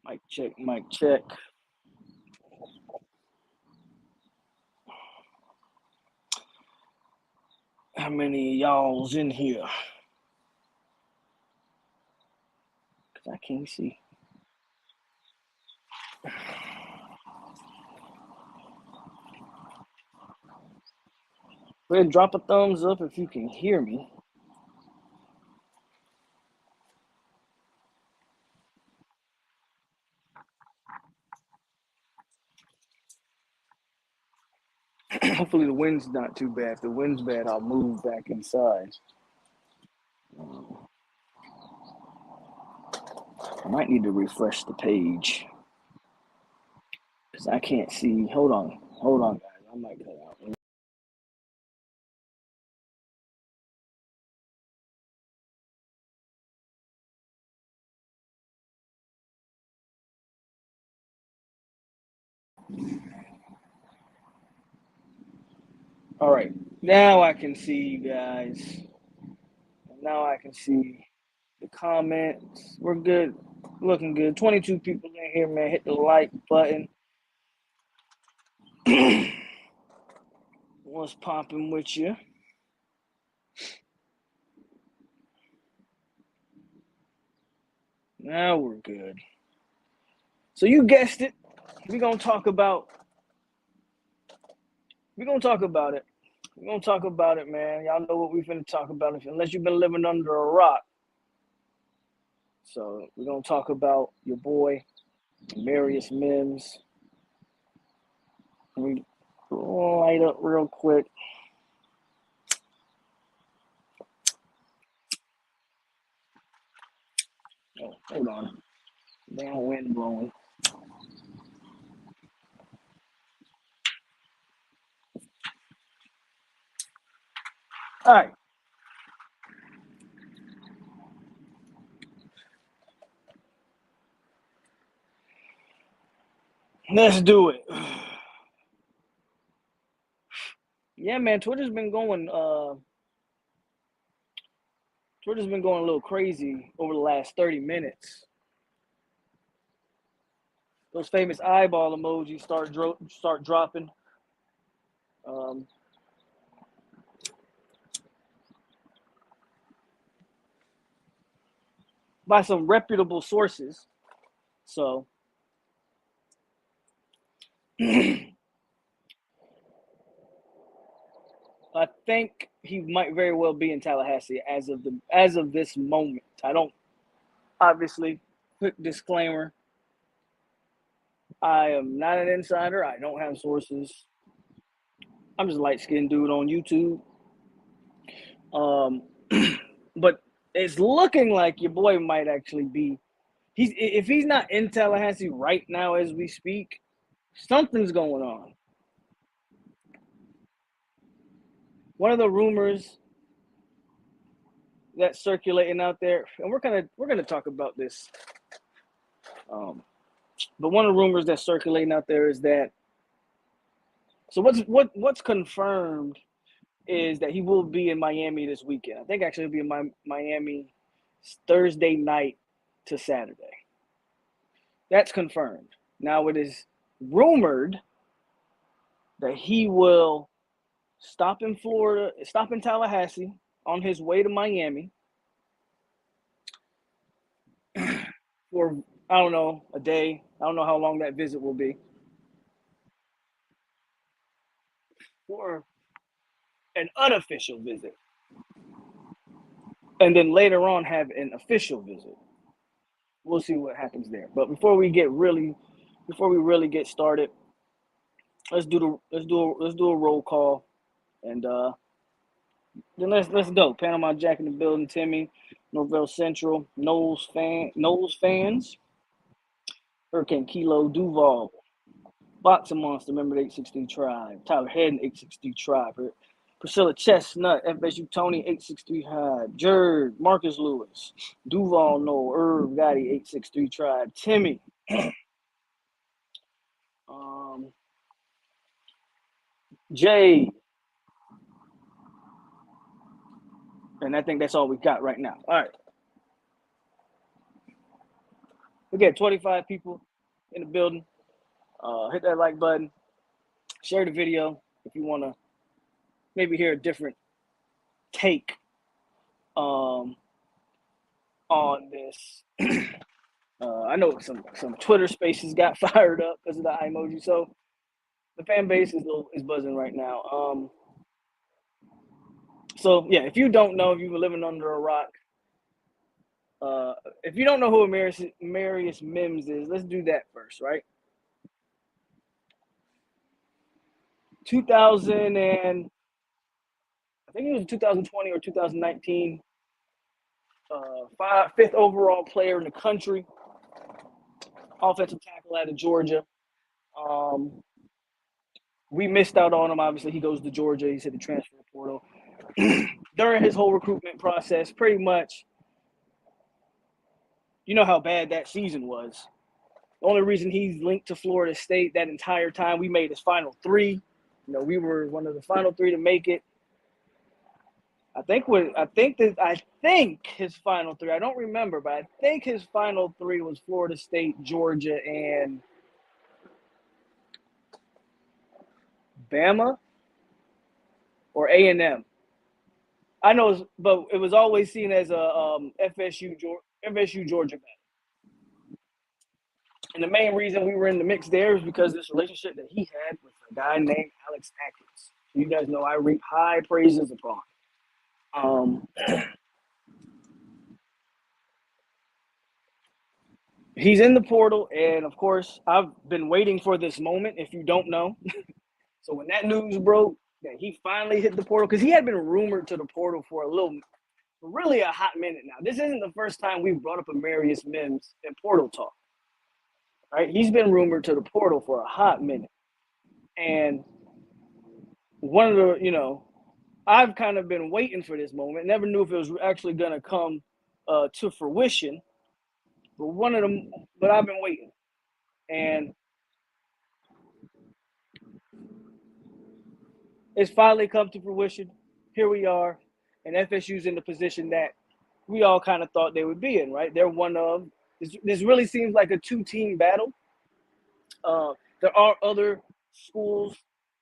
Mic check, mic check. How many of y'all's in here? Cause I can't see. Go ahead and drop a thumbs up if you can hear me. Hopefully the wind's not too bad. If the wind's bad, I'll move back inside. I might need to refresh the page because I can't see. Hold on, guys. I might cut out. All right, now I can see you guys. Now I can see the comments. We're good, looking good. 22 people in here, man. Hit the like button. What's popping with you? Now we're good. So you guessed it. We're gonna talk about it. We're gonna talk about it, man. Y'all know what we're finna talk about, unless you've been living under a rock. So we're gonna talk about your boy, Marius Mims. Let me light up real quick. Oh, hold on. Damn wind blowing. All right. Let's do it. Yeah, man, Twitter's been going a little crazy over the last 30 minutes. Those famous eyeball emojis start dropping. By some reputable sources. So I think he might very well be in Tallahassee as of this moment. I don't, obviously, quick disclaimer. I am not an insider. I don't have sources. I'm just a light-skinned dude on YouTube. But it's looking like your boy might actually be. If he's not in Tallahassee right now as we speak, something's going on. One of the rumors that's circulating out there, and we're gonna talk about this. But one of the rumors that's circulating out there is that. So what's confirmed is that he will be in Miami this weekend. I think actually he'll be in Miami Thursday night to Saturday. That's confirmed. Now it is rumored that he will stop in Tallahassee on his way to Miami for, I don't know, a day. I don't know how long that visit will be. For an unofficial visit. And then later on have an official visit. We'll see what happens there. But before we really get started, let's do a roll call, and then let's go. Panama Jack in the building. Timmy, Norvell Central, Knowles fans, Hurricane Kilo, Duval, Boxing Monster, member 863 Tribe, Tyler Hedden 863 Tribe, Priscilla Chestnut, FSU Tony 863 Tribe, Jerd, Marcus Lewis, Duval Noel, Irv Gotti 863 Tribe, Timmy. Jay, and I think that's all we got right now. All right. We get 25 people in the building. Hit that like button. Share the video if you want to maybe hear a different take on this. I know some Twitter spaces got fired up because of the eye emoji. So the fan base is buzzing right now. So yeah, if you don't know, if you've been living under a rock, if you don't know who Marius Mims is, let's do that first, right? 2000 and I think it was 2020 or 2019, fifth overall player in the country, offensive tackle out of Georgia. We missed out on him. Obviously, he goes to Georgia. He's hit the transfer portal. During his whole recruitment process, pretty much, you know how bad that season was. The only reason he's linked to Florida State that entire time, we made his final three. You know, we were one of the final three to make it. I think his final three, I don't remember, but I think his final three was Florida State, Georgia, and Bama or A&M. I know, but it was always seen as a FSU Georgia battle. And the main reason we were in the mix there is because this relationship that he had with a guy named Alex Atkins. You guys know I reap high praises upon. He's in the portal, and of course, I've been waiting for this moment, if you don't know. So when that news broke that he finally hit the portal, because he had been rumored to the portal for really a hot minute now. This isn't the first time we've brought up a Marius Mims in portal talk, right? He's been rumored to the portal for a hot minute. And one of the, I've kind of been waiting for this moment. Never knew if it was actually going to come to fruition. But I've been waiting. And it's finally come to fruition. Here we are. And FSU's in the position that we all kind of thought they would be in, right? They're one of, this really seems like a two-team battle. There are other schools,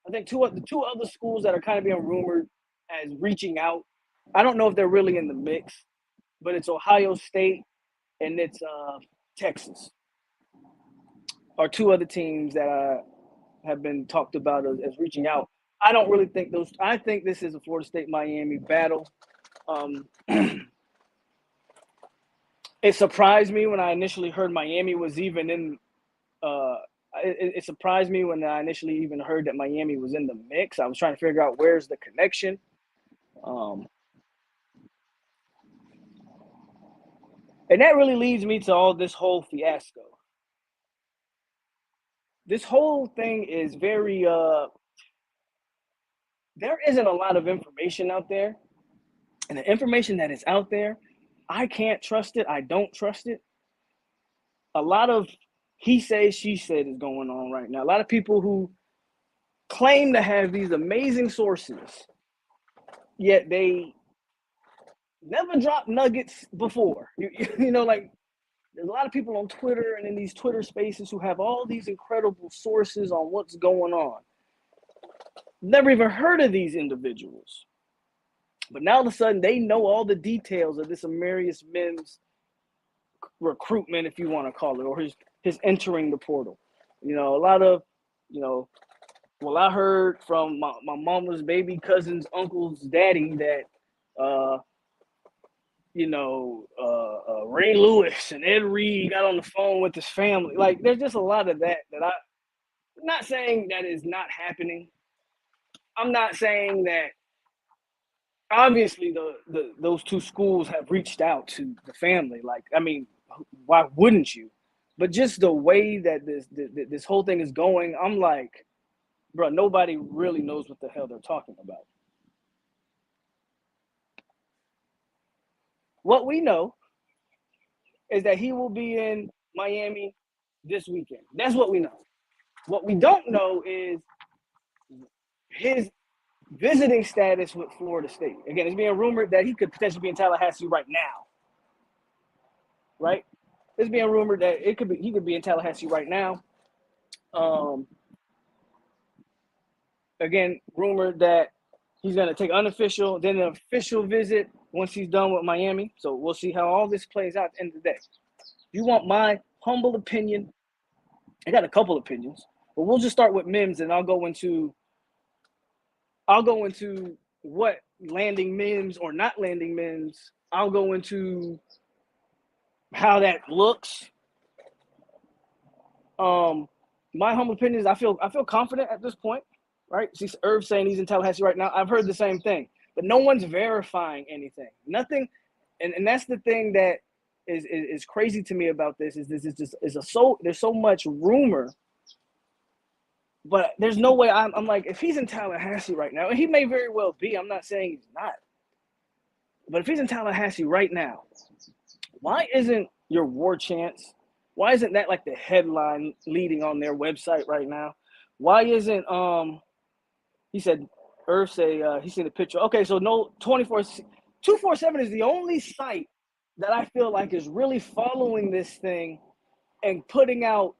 I think two other schools that are kind of being rumored as reaching out. I don't know if they're really in the mix, but it's Ohio State and it's Texas are two other teams that have been talked about as reaching out. I don't really think those. I think this is a Florida State-Miami battle. It surprised me when I initially heard Miami was even in. It surprised me when I initially even heard that Miami was in the mix. I was trying to figure out where's the connection. And that really leads me to all this whole fiasco. This whole thing is very there isn't a lot of information out there. And the information that is out there, I can't trust it. I don't trust it. A lot of he said, she said is going on right now. A lot of people who claim to have these amazing sources, yet they never dropped nuggets before. Like there's a lot of people on Twitter and in these Twitter spaces who have all these incredible sources on what's going on. Never even heard of these individuals. But now all of a sudden they know all the details of this Marius Mims recruitment, if you want to call it, or his entering the portal. A lot of, I heard from my mama's baby cousin's uncle's daddy that, Ray Lewis and Ed Reed got on the phone with his family. Like, there's just a lot of that I'm not saying that is not happening. I'm not saying that obviously those two schools have reached out to the family. Like, I mean, why wouldn't you? But just the way that this whole thing is going, I'm like, bro, nobody really knows what the hell they're talking about. What we know is that he will be in Miami this weekend. That's what we know. What we don't know is his visiting status with Florida State. Again, it's being rumored that he could potentially be in Tallahassee right now. Right? it's being rumored that he could be in Tallahassee right now. Again, rumored that he's going to take unofficial, then an official visit once he's done with Miami. So we'll see how all this plays out at the end of the day. If you want my humble opinion, I got a couple opinions, but we'll just start with Mims, and I'll go into what landing Mims or not landing Mims. I'll go into how that looks. My humble opinion is I feel confident at this point, right? See, Irv saying he's in Tallahassee right now. I've heard the same thing, but no one's verifying anything. Nothing, and that's the thing that is crazy to me about this there's so much rumor, but there's no way I'm like, if he's in Tallahassee right now, and he may very well be, I'm not saying he's not, but if he's in Tallahassee right now, why isn't your war chants? Why isn't that like the headline leading on their website right now? Why isn't he said Irv say he seen the picture. Okay, so no 247 is the only site that I feel like is really following this thing and putting out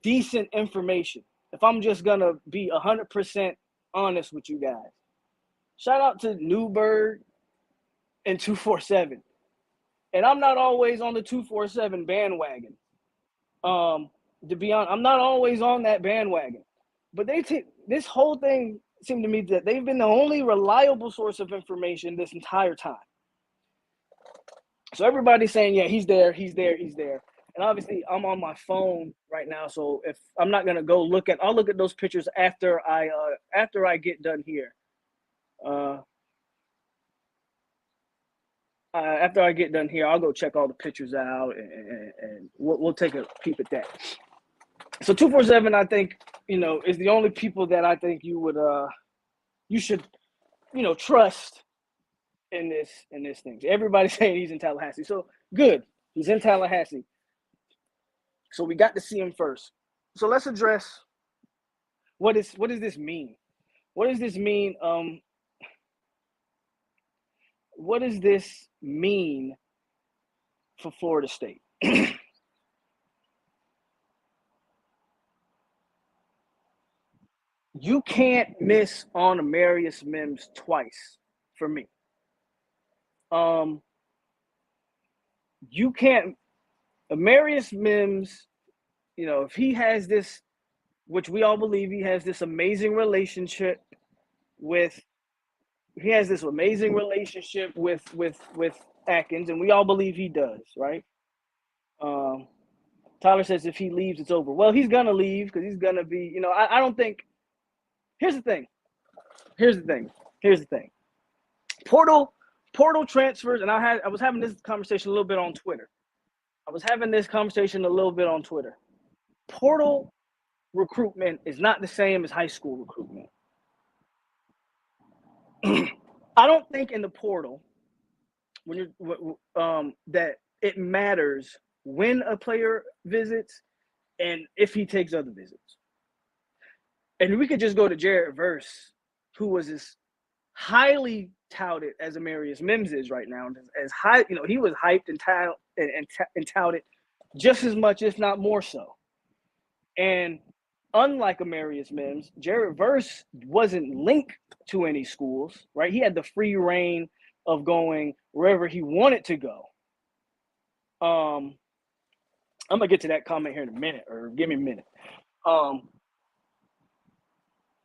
decent information. If I'm just gonna be 100% honest with you guys, shout out to Newberg and 247. And I'm not always on the 247 bandwagon. To be honest, I'm not always on that bandwagon. But this whole thing seemed to me that they've been the only reliable source of information this entire time. So everybody's saying, yeah, he's there. And obviously, I'm on my phone right now, so if I'm not gonna go I'll look at those pictures after I get done here. After I get done here, I'll go check all the pictures out, and we'll take a peep at that. So 247, I think, is the only people that I think you should, trust in this thing. Everybody's saying he's in Tallahassee, so good. He's in Tallahassee. So we got to see him first. So let's address what does this mean? What does this mean? What does this mean for Florida State? You can't miss on Amarius Mims twice for me. You can't. Amarius Mims, if he has this, which we all believe he has this amazing relationship with Atkins, and we all believe he does, right? Tyler says if he leaves, it's over. Well, he's gonna leave because he's gonna be, I don't think. Here's the thing. Portal transfers, and I was having this conversation a little bit on Twitter. Portal recruitment is not the same as high school recruitment. I don't think in the portal that it matters when a player visits and if he takes other visits. And we could just go to Jared Verse, who was as highly touted as Amarius Mims is right now. As high, he was hyped and touted just as much, if not more so. And unlike Amarius Mims, Jared Verse wasn't linked to any schools, right? He had the free reign of going wherever he wanted to go. I'm gonna get to that comment here in a minute, or give me a minute.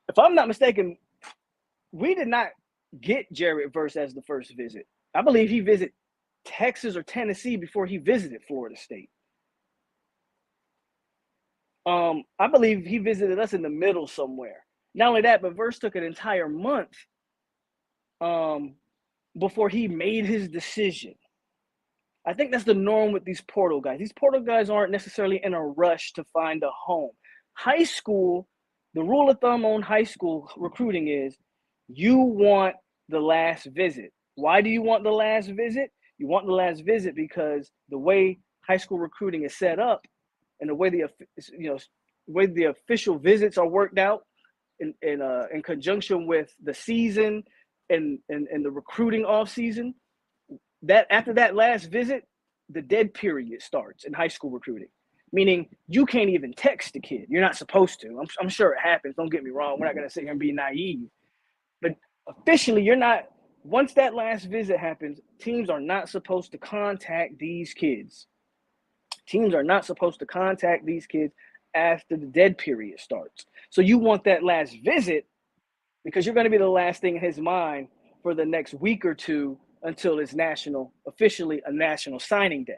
If I'm not mistaken, we did not get Jared Verse as the first visit. I believe he visited Texas or Tennessee before he visited Florida State. I believe he visited us in the middle somewhere. Not only that, but Verse took an entire month before he made his decision. I think that's the norm with these portal guys. These portal guys aren't necessarily in a rush to find a home. High school, the rule of thumb on high school recruiting is you want the last visit. Why do you want the last visit? You want the last visit because the way high school recruiting is set up and the way the official visits are worked out in conjunction with the season and the recruiting off season, that after that last visit, the dead period starts in high school recruiting, meaning you can't even text the kid. You're not supposed to. I'm sure it happens. Don't get me wrong. We're not going to sit here and be naive. But officially, you're not. Once that last visit happens, teams are not supposed to contact these kids. Teams are not supposed to contact these kids after the dead period starts. So you want that last visit because you're going to be the last thing in his mind for the next week or two until it's officially a national signing day.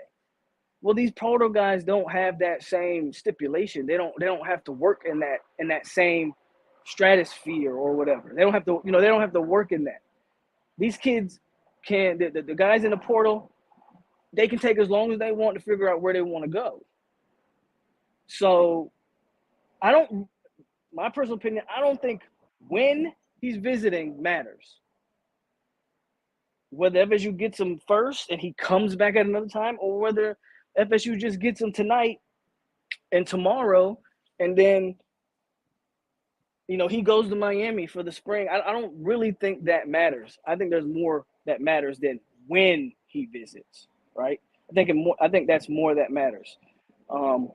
Well, these proto guys don't have that same stipulation. They don't have to work in that same stratosphere or whatever. They don't have to, they don't have to work in that. These kids the guys in the portal, they can take as long as they want to figure out where they want to go. So my personal opinion, I don't think when he's visiting matters. Whether FSU gets him first and he comes back at another time, or whether FSU just gets him tonight and tomorrow, and then, he goes to Miami for the spring. I don't really think that matters. I think there's more that matters than when he visits, right? I think that's more that matters. So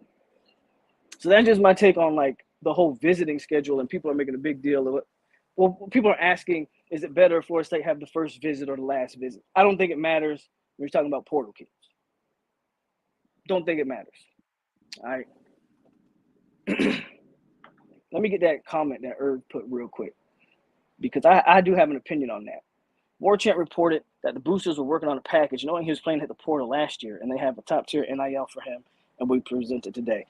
that's just my take on like the whole visiting schedule, and people are making a big deal of it. Well, people are asking, is it better for Florida State have the first visit or the last visit? I don't think it matters when you're talking about portal kids. Don't think it matters. All right. Let me get that comment that Irv put real quick, because I do have an opinion on that. Warchant reported that the boosters were working on a package, knowing he was planning to hit the portal last year, and they have a top-tier NIL for him, and we presented today.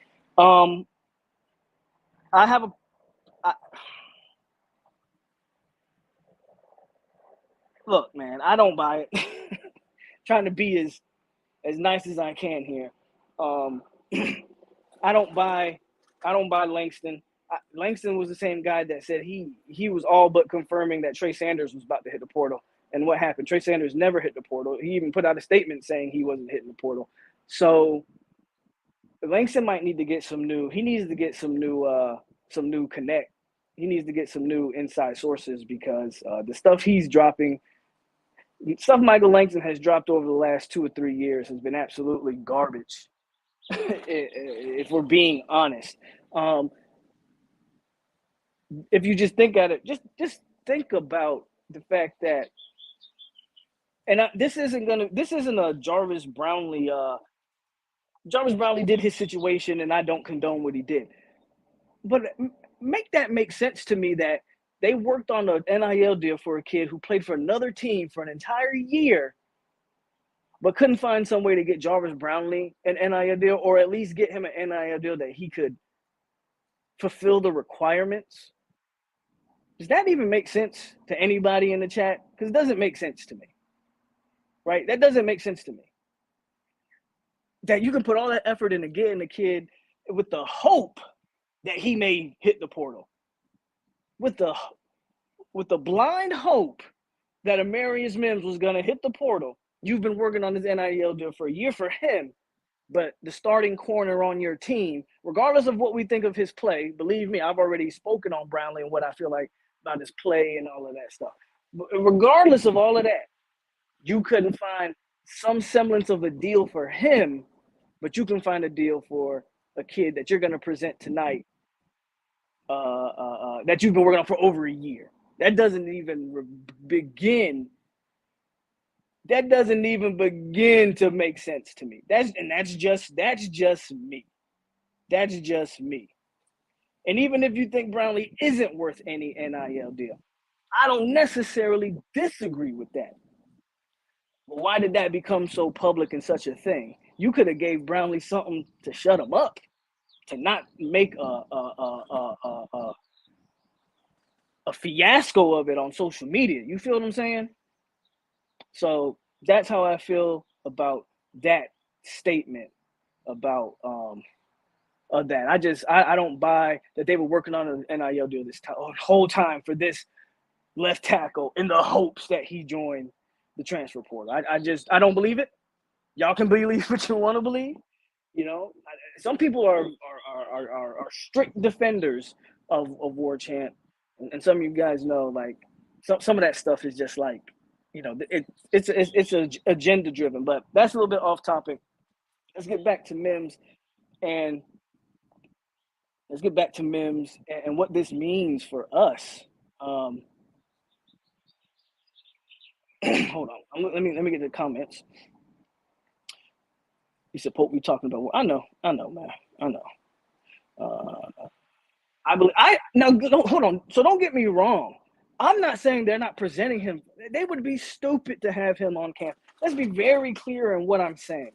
Look, man, I don't buy it. Trying to be as nice as I can here. I don't buy Langston. Langston was the same guy that said he was all but confirming that Trey Sanders was about to hit the portal. And what happened? Trey Sanders never hit the portal. He even put out a statement saying he wasn't hitting the portal. So Langston might need to get some new connect. He needs to get some new inside sources, because the stuff he's dropping, stuff Michael Langston has dropped over the last 2 or 3 years has been absolutely garbage. If we're being honest. If you just think at it, just think about the fact that, and this isn't a Jarvis Brownlee. Jarvis Brownlee did his situation, and I don't condone what he did. But make that make sense to me, that they worked on an NIL deal for a kid who played for another team for an entire year, but couldn't find some way to get Jarvis Brownlee an NIL deal, or at least get him an NIL deal that he could fulfill the requirements. Does that even make sense to anybody in the chat? Because it doesn't make sense to me, right? That doesn't make sense to me. That you can put all that effort into getting the kid with the hope that he may hit the portal, with the blind hope that Amarius Mims was going to hit the portal. You've been working on this NIL deal for a year for him, but the starting corner on your team, regardless of what we think of his play, believe me, I've already spoken on Brownlee and what I feel like about his play and all of that stuff. But regardless of all of that, you couldn't find some semblance of a deal for him, but you can find a deal for a kid that you're going to present tonight, that you've been working on for over a year. That doesn't even begin. That doesn't even begin to make sense to me. That's just me. That's just me. And even if you think Brownlee isn't worth any NIL deal, I don't necessarily disagree with that. But why did that become so public and such a thing? You could have gave Brownlee something to shut him up, to not make a fiasco of it on social media. You feel what I'm saying? So that's how I feel about that statement about that. I don't buy that they were working on an NIL deal this whole time for this left tackle in the hopes that he joined the transfer portal. I don't believe it. Y'all can believe what you want to believe. Some people are strict defenders of Warchant, and some of you guys know, like, some of that stuff is just like, it's agenda driven. But that's a little bit off topic. let's get back to Mims and what this means for us. Um, hold on, let me get the comments. You said Pope, we talking about. I know, man, I know. I believe I now. Hold on. So don't get me wrong. I'm not saying they're not presenting him. They would be stupid to have him on campus. Let's be very clear in what I'm saying.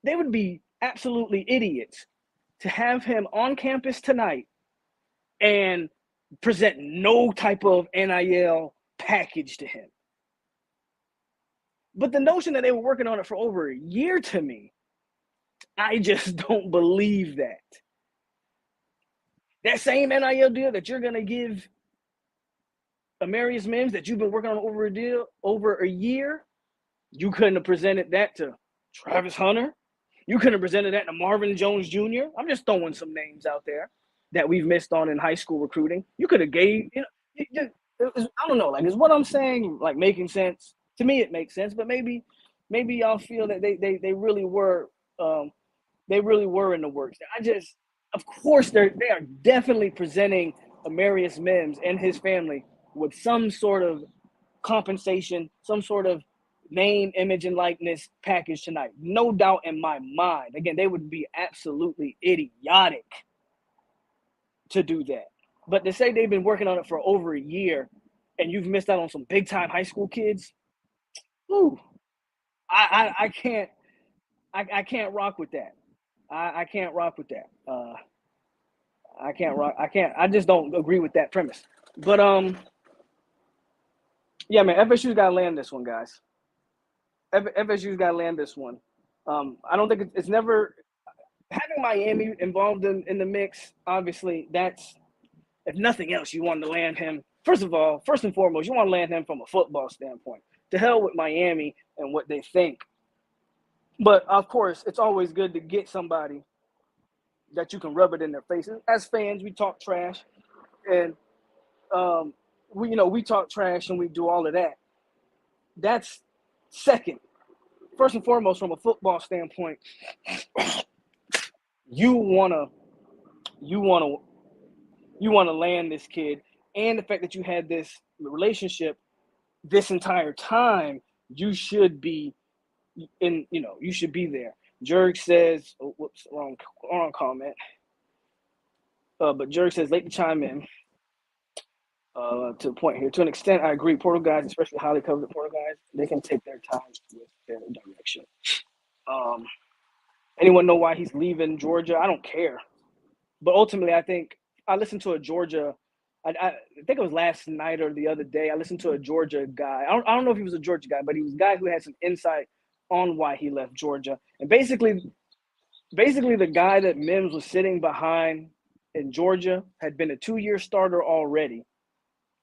They would be absolutely idiots to have him on campus tonight and present no type of NIL package to him. But the notion that they were working on it for over a year, to me, I just don't believe that. That same NIL deal that you're going to give Amarius Mims that you've been working on over a year, you couldn't have presented that to Travis Hunter. You couldn't have presented that to Marvin Jones Jr. I'm just throwing some names out there that we've missed on in high school recruiting. You could have gave, I don't know, like, is what I'm saying like making sense? To me, it makes sense, but maybe y'all feel that they really were in the works. Of course, they are definitely presenting Amarius Mims and his family with some sort of compensation, some sort of name, image, and likeness package tonight. No doubt in my mind. Again, they would be absolutely idiotic to do that. But to say they've been working on it for over a year and you've missed out on some big time high school kids, ooh, I can't rock with that. I can't rock with that. I just don't agree with that premise. But yeah, man, FSU's got to land this one, guys. FSU's got to land this one. I don't think it's never having Miami involved in the mix. Obviously, that's, if nothing else, you want to land him. First and foremost, you want to land him from a football standpoint. To hell with Miami and what they think. But of course, it's always good to get somebody that you can rub it in their faces. As fans, we talk trash, and we talk trash and we do all of that. That's second. First and foremost, from a football standpoint, you wanna land this kid, and the fact that you had this relationship this entire time, you should be you should be there. Jerk says, oh, whoops, wrong comment. But Jerk says, late to chime in. To the point here, to an extent, I agree. Portal guys, especially highly coveted portal guys, they can take their time with their direction. Anyone know why he's leaving Georgia? I don't care. But ultimately, I think I listened to a Georgia. I think it was last night or the other day. I listened to a Georgia guy. I don't know if he was a Georgia guy, but he was a guy who had some insight on why he left Georgia. And basically the guy that Mims was sitting behind in Georgia had been a 2-year starter already,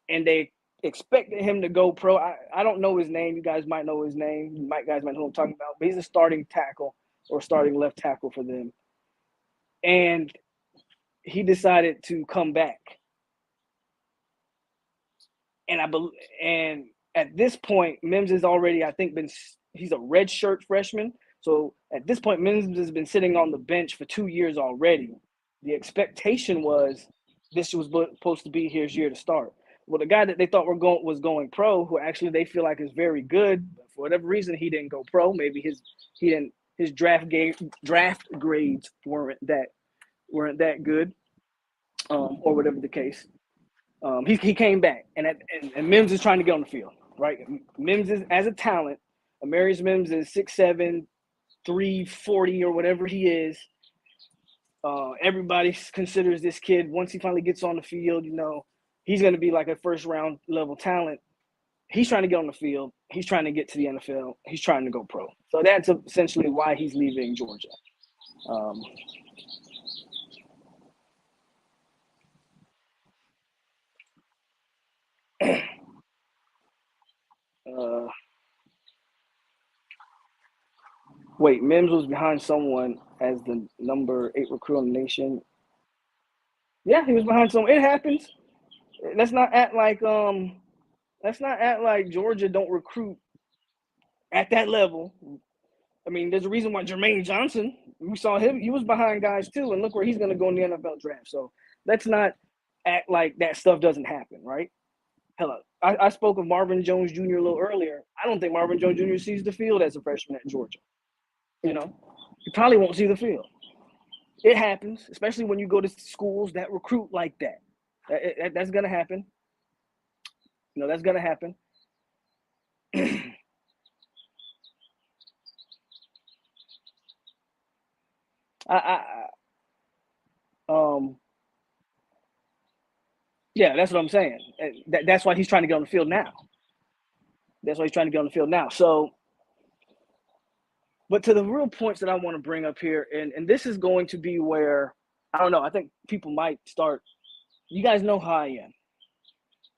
and they expected him to go pro. I don't know his name. You guys might know his name. You guys might know who I'm talking about. But he's a starting tackle or starting left tackle for them. And he decided to come back. And at this point, Mims is already, I think, he's a redshirt freshman. So at this point, Mims has been sitting on the bench for 2 years already. The expectation was this was supposed to be his year to start. Well, the guy that they thought was going pro, who actually they feel like is very good, but for whatever reason he didn't go pro. Maybe his draft grades weren't that good, or whatever the case. He came back, and Mims is trying to get on the field, right? Mims is, as a talent, Amarius Mims is 6'7", 340 or whatever he is. Everybody considers this kid, once he finally gets on the field, he's going to be like a first-round level talent. He's trying to get on the field. He's trying to get to the NFL. He's trying to go pro. So that's essentially why he's leaving Georgia. Wait, Mims was behind someone as the number 8 recruit in the nation. Yeah, he was behind someone. It happens. Let's not act like Georgia don't recruit at that level. I mean, there's a reason why Jermaine Johnson, we saw him, he was behind guys too, and look where he's going to go in the NFL draft. So let's not act like that stuff doesn't happen, right? Hello. I spoke of Marvin Jones Jr. a little earlier. I don't think Marvin Jones Jr. sees the field as a freshman at Georgia. You know, he probably won't see the field. It happens, especially when you go to schools that recruit like that. That's going to happen. You know, that's going to happen. Yeah, that's what I'm saying. That's why he's trying to get on the field now. That's why he's trying to get on the field now. So, but to the real points that I want to bring up here, and this is going to be where, I don't know, I think people might start, you guys know how I am.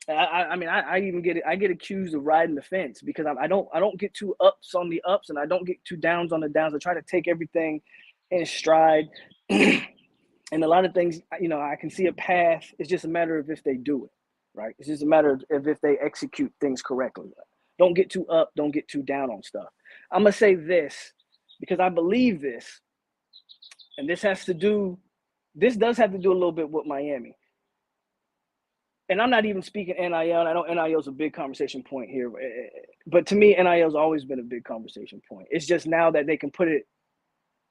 I mean, I even get accused of riding the fence because I don't get too ups on the ups and I don't get too downs on the downs. I try to take everything in stride. And a lot of things, you know, I can see a path. It's just a matter of if they do it, right? It's just a matter of if they execute things correctly. Don't get too up, don't get too down on stuff. I'm going to say this because I believe this, and this does have to do a little bit with Miami. And I'm not even speaking NIL. I know NIL is a big conversation point here, but to me, NIL has always been a big conversation point. It's just now that they can put it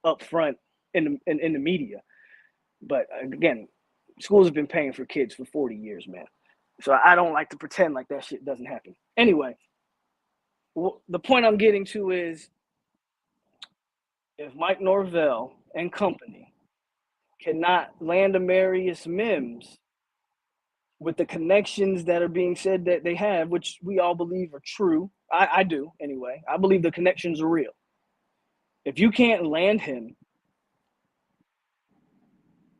up front in the media. But again, schools have been paying for kids for 40 years, man. So I don't like to pretend like that shit doesn't happen. Anyway, the point I'm getting to is if Mike Norvell and company cannot land Amarius Mims with the connections that are being said that they have, which we all believe are true. I do, anyway. I believe the connections are real. If you can't land him,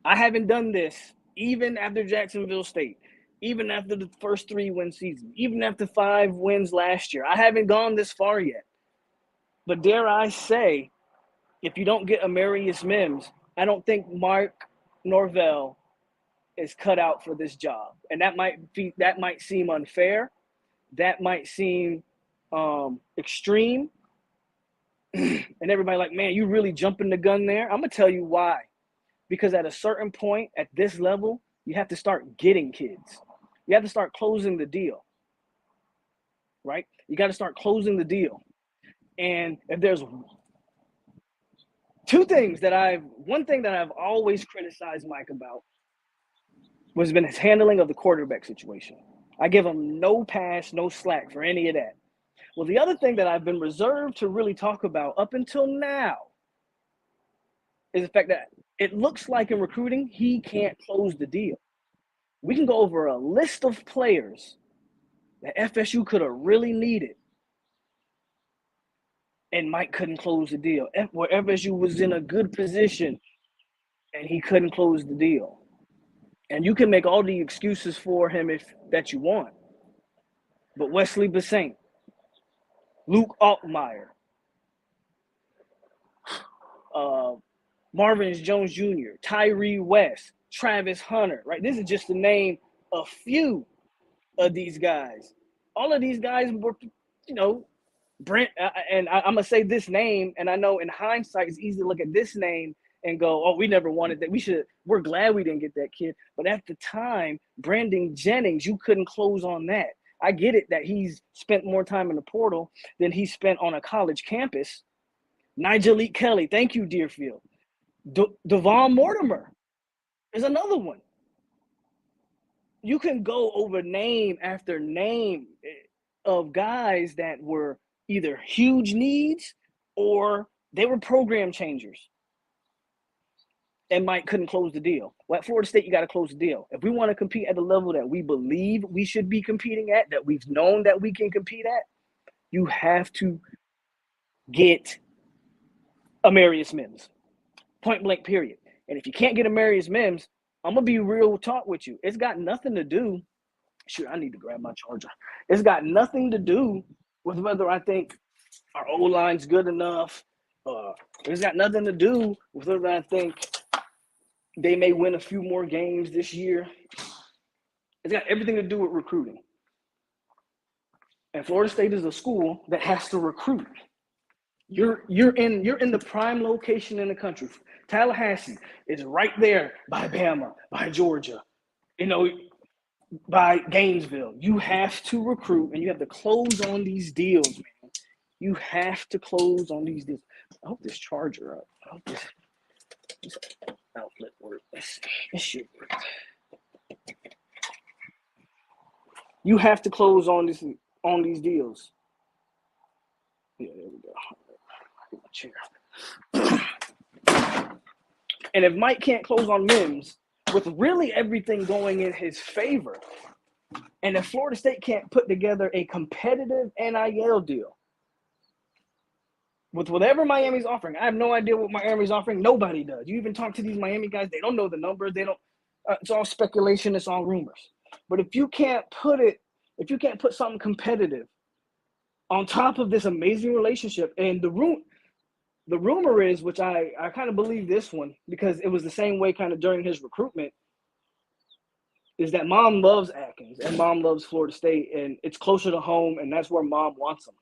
I haven't done this even after Jacksonville State, even after the first 3-win season, even after 5 wins last year. I haven't gone this far yet. But dare I say, if you don't get Amarius Mims, I don't think Mark Norvell is cut out for this job. And that might seem unfair. That might seem extreme. And everybody like, man, you really jumping the gun there? I'm going to tell you why. Because at a certain point at this level, you have to start getting kids. You have to start closing the deal, right? You got to start closing the deal. And if there's one thing that I've always criticized Mike about was been his handling of the quarterback situation. I give him no pass, no slack for any of that. Well, the other thing that I've been reserved to really talk about up until now is the fact that it looks like in recruiting, he can't close the deal. We can go over a list of players that FSU could have really needed, and Mike couldn't close the deal. Where FSU was in a good position, and he couldn't close the deal. And you can make all the excuses for him that you want. But Wesley Bassint, Luke Altmaier, Marvin Jones Jr., Tyree West, Travis Hunter, right? This is just to name a few of these guys. All of these guys were, you know, Brent, and I'm going to say this name, and I know in hindsight it's easy to look at this name and go, oh, we never wanted that. We're glad we didn't get that kid. But at the time, Brandon Jennings, you couldn't close on that. I get it that he's spent more time in the portal than he spent on a college campus. Nigel Lee Kelly, thank you, Deerfield. Devon Mortimer is another one. You can go over name after name of guys that were either huge needs or they were program changers. And Mike couldn't close the deal. Well, at Florida State, you got to close the deal. If we want to compete at the level that we believe we should be competing at, that we've known that we can compete at, you have to get Amarius Mims. Point blank, period. And if you can't get Amarius Mims, I'm going to be real talk with you. It's got nothing to do. Shoot, I need to grab my charger. It's got nothing to do with whether I think our O-line's good enough. It's got nothing to do with whether I think they may win a few more games this year. It's got everything to do with recruiting. And Florida State is a school that has to recruit. You're in the prime location in the country. Tallahassee is right there by Bama, by Georgia, you know, by Gainesville. You have to recruit and you have to close on these deals, man. You have to close on these deals. I hope this charger up. I hope this outlet works. This should work. You have to close on these deals. Yeah, there we go. Get my chair. And if Mike can't close on Mims, with really everything going in his favor, and if Florida State can't put together a competitive NIL deal with whatever Miami's offering, I have no idea what Miami's offering. Nobody does. You even talk to these Miami guys, they don't know the numbers. They don't. It's all speculation. It's all rumors. But if you can't put something competitive on top of this amazing relationship, and the rumor is, which I kind of believe this one because it was the same way kind of during his recruitment, is that Mom loves Atkins and Mom loves Florida State, and it's closer to home, and that's where Mom wants them,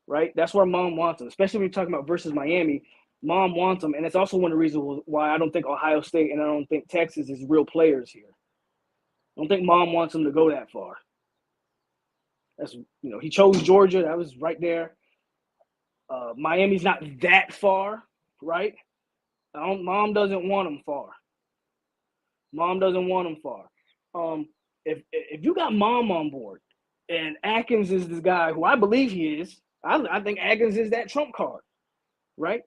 right? That's where Mom wants them, especially when you're talking about versus Miami. Mom wants them, and it's also one of the reasons why I don't think Ohio State and I don't think Texas is real players here. I don't think Mom wants them to go that far. That's, he chose Georgia. That was right there. Miami's not that far, right? Mom doesn't want them far. Mom doesn't want them far. If you got Mom on board, and Atkins is this guy who I believe he is, I think Atkins is that trump card, right?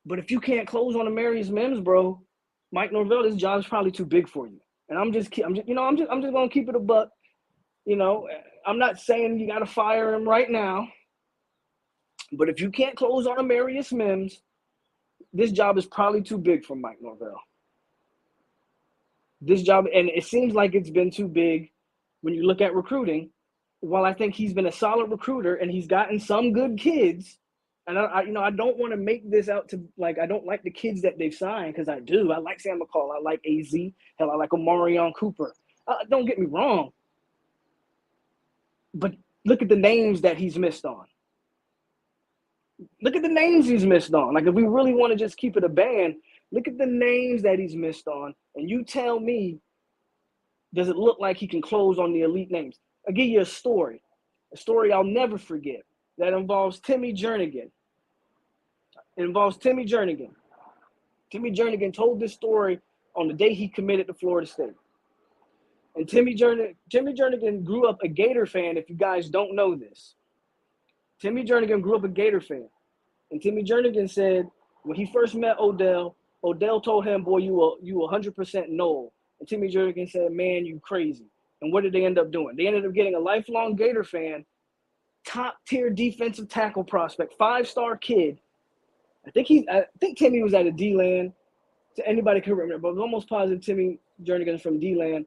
But if you can't close on Amarius Mims, bro, Mike Norvell, this job's probably too big for you. And I'm just gonna keep it a buck. I'm not saying you got to fire him right now, but if you can't close on Amarius Mims, this job is probably too big for Mike Norvell. This job, and it seems like it's been too big when you look at recruiting. While I think he's been a solid recruiter and he's gotten some good kids, and I don't want to make this out to like I don't like the kids that they've signed, because I do. I like Sam McCall. I like AZ. Hell, I like Omarion Cooper. Don't get me wrong. But look at the names that he's missed on. Look at the names he's missed on. Like, if we really want to just keep it a band, look at the names that he's missed on. And you tell me, does it look like he can close on the elite names? I'll give you a story I'll never forget that involves Timmy Jernigan. It involves Timmy Jernigan. Timmy Jernigan told this story on the day he committed to Florida State. And Timmy Jernigan grew up a Gator fan, if you guys don't know this. Timmy Jernigan grew up a Gator fan. And Timmy Jernigan said when he first met Odell told him, boy, you 100% Noel. And Timmy Jernigan said, man, you crazy. And what did they end up doing? They ended up getting a lifelong Gator fan, top-tier defensive tackle prospect, 5-star kid. I think Timmy was at a D-land. Anybody can remember, but I was almost positive Timmy Jernigan's from D-land.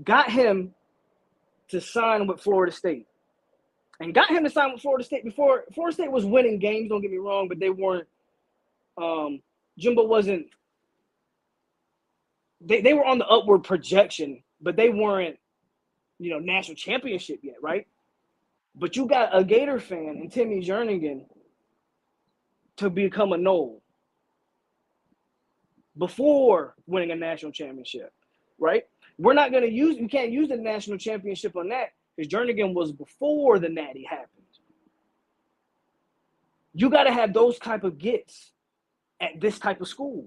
Got him to sign with Florida State. And got him to sign with Florida State before Florida State was winning games, don't get me wrong, but they weren't Jimbo wasn't they were on the upward projection, but they weren't, national championship yet, right? But you got a Gator fan and Timmy Jernigan to become a Noel before winning a national championship, right? You can't use the national championship on that, because Jernigan was before the Natty happened. You got to have those type of gets at this type of school.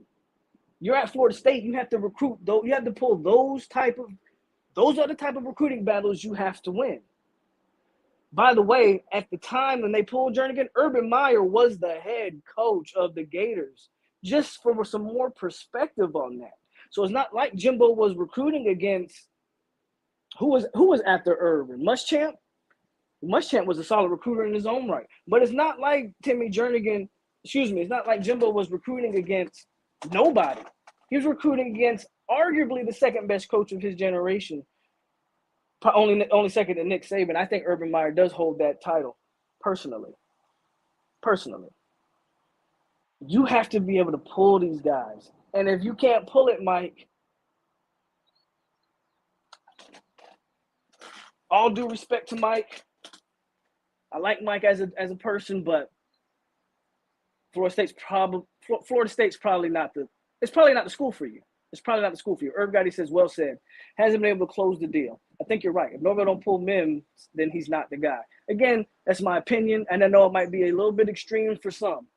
You're at Florida State. You have to recruit. You have to pull those are the type of recruiting battles you have to win. By the way, at the time when they pulled Jernigan, Urban Meyer was the head coach of the Gators. Just for some more perspective on that. So it's not like Jimbo was recruiting against who was after Urban? Muschamp? Muschamp was a solid recruiter in his own right. But it's not like it's not like Jimbo was recruiting against nobody. He was recruiting against arguably the second best coach of his generation. Only second to Nick Saban. I think Urban Meyer does hold that title personally. You have to be able to pull these guys. And if you can't pull it, Mike, all due respect to Mike, I like Mike as a person, but Florida State's probably not the school for you. It's probably not the school for you. Irv Gotti says, well said. Hasn't been able to close the deal. I think you're right. If Norvell don't pull Mims, then he's not the guy. Again, that's my opinion, and I know it might be a little bit extreme for some.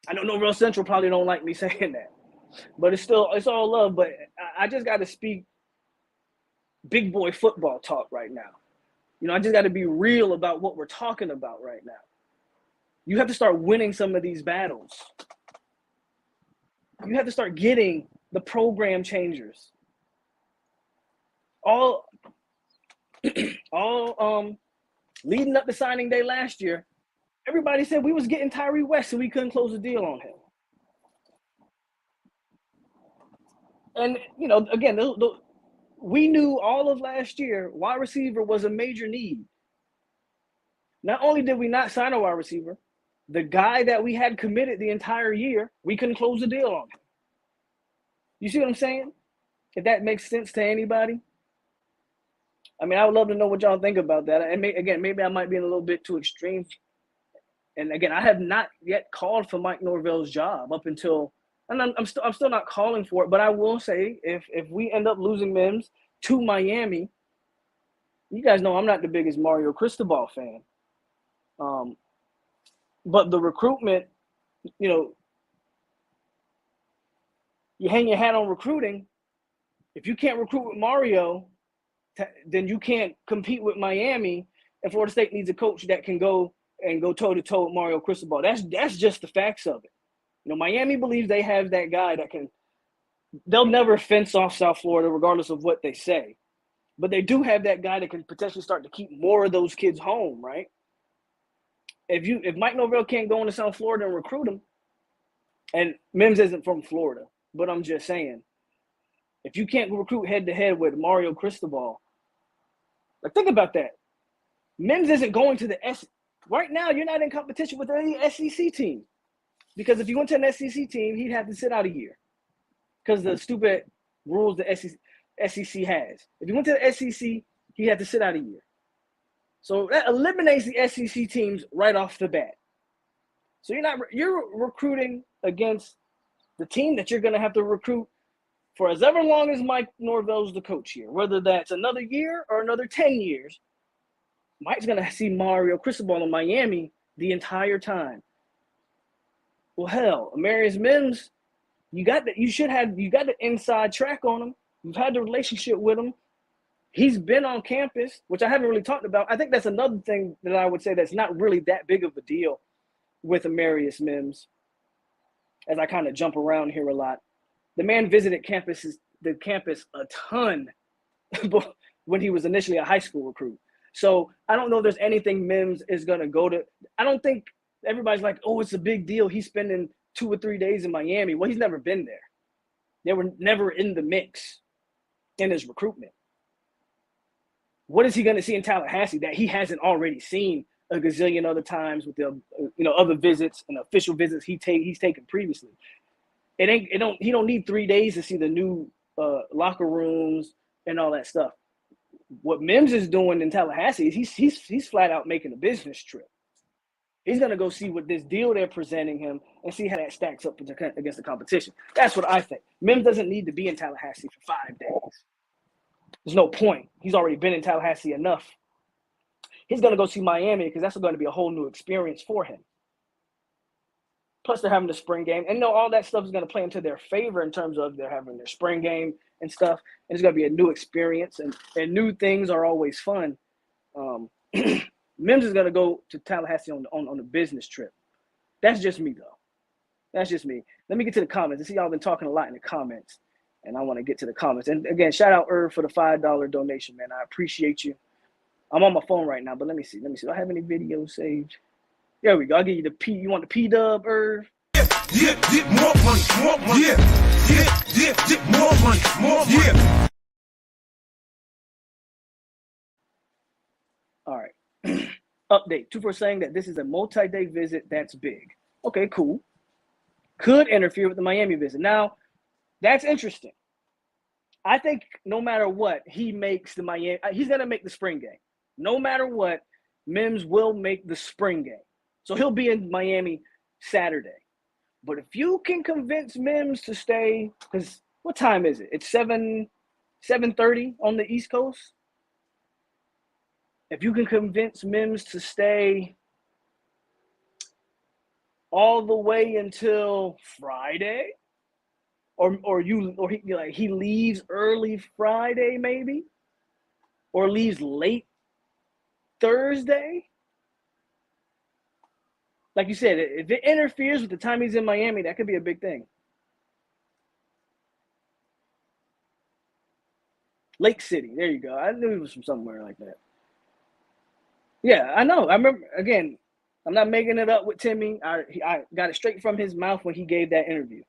I know Norvell Central probably don't like me saying that, but it's all love. But I just got to speak big boy football talk right now. I just got to be real about what we're talking about right now. You have to start winning some of these battles. You have to start getting the program changers. All leading up to signing day last year, everybody said we was getting Tyree West and we couldn't close the deal on him. And, again, we knew all of last year wide receiver was a major need. Not only did we not sign a wide receiver, the guy that we had committed the entire year, we couldn't close the deal on him. You see what I'm saying? If that makes sense to anybody. I mean, I would love to know what y'all think about that. And maybe I might be a little bit too extreme. And again, I have not yet called for Mike Norvell's job up until, and I'm still not calling for it. But I will say, if we end up losing Mims to Miami, you guys know I'm not the biggest Mario Cristobal fan. But the recruitment, you hang your hat on recruiting. If you can't recruit with Mario, then you can't compete with Miami. And Florida State needs a coach that can go toe-to-toe with Mario Cristobal. That's just the facts of it. Miami believes they have that guy that can – they'll never fence off South Florida regardless of what they say. But they do have that guy that can potentially start to keep more of those kids home, right? If Mike Norvell can't go into South Florida and recruit him, and Mims isn't from Florida, but I'm just saying, if you can't recruit head-to-head with Mario Cristobal, think about that. Mims isn't going to the right now, you're not in competition with any SEC team. Because if you went to an SEC team, he'd have to sit out a year because the stupid rules the SEC has. If you went to the SEC, he'd have to sit out a year. So that eliminates the SEC teams right off the bat. So you're recruiting against the team that you're going to have to recruit for as ever long as Mike Norvell's the coach here, whether that's another year or another 10 years. Mike's going to see Mario Cristobal in Miami the entire time. Well, hell, Amarius Mims, you got the inside track on him. You've had the relationship with him. He's been on campus, which I haven't really talked about. I think that's another thing that I would say that's not really that big of a deal with Amarius Mims, as I kind of jump around here a lot. The man visited the campus a ton when he was initially a high school recruit. So I don't know if there's anything Mims is going to go to. I don't think everybody's like, oh, it's a big deal. He's spending 2 or 3 days in Miami. Well, he's never been there. They were never in the mix in his recruitment. What is he going to see in Tallahassee that he hasn't already seen a gazillion other times with the other visits and official visits he's taken previously? He don't need 3 days to see the new locker rooms and all that stuff. What Mims is doing in Tallahassee is he's flat out making a business trip. He's going to go see what this deal they're presenting him and see how that stacks up against the competition. That's what I think. Mims doesn't need to be in Tallahassee for 5 days. There's no point. He's already been in Tallahassee enough. He's going to go see Miami because that's going to be a whole new experience for him. Plus, they're having the spring game. And all that stuff is going to play into their favor in terms of they're having their spring game and stuff. And it's going to be a new experience. And new things are always fun. Mims is going to go to Tallahassee on a business trip. That's just me, though. That's just me. Let me get to the comments. I see y'all been talking a lot in the comments. And I want to get to the comments. And again, shout out Irv for the $5 donation, man. I appreciate you. I'm on my phone right now, but let me see. Do I have any videos saved? There we go. I'll give you the P. You want the P-dub, Irv? Yeah, get more money, get more money, yeah. All right. Update. 2 for saying that this is a multi-day visit. That's big. Okay, cool. Could interfere with the Miami visit. Now, that's interesting. I think no matter what, he makes the Miami. He's going to make the spring game. No matter what, Mims will make the spring game. So he'll be in Miami Saturday. But if you can convince Mims to stay, because what time is it? It's 7:30 on the East Coast. If you can convince Mims to stay all the way until Friday, or he leaves early Friday maybe, or leaves late Thursday. Like you said, if it interferes with the time he's in Miami, that could be a big thing. Lake City, there you go. I knew he was from somewhere like that. Yeah, I know. I remember, again, I'm not making it up with Timmy. I got it straight from his mouth when he gave that interview.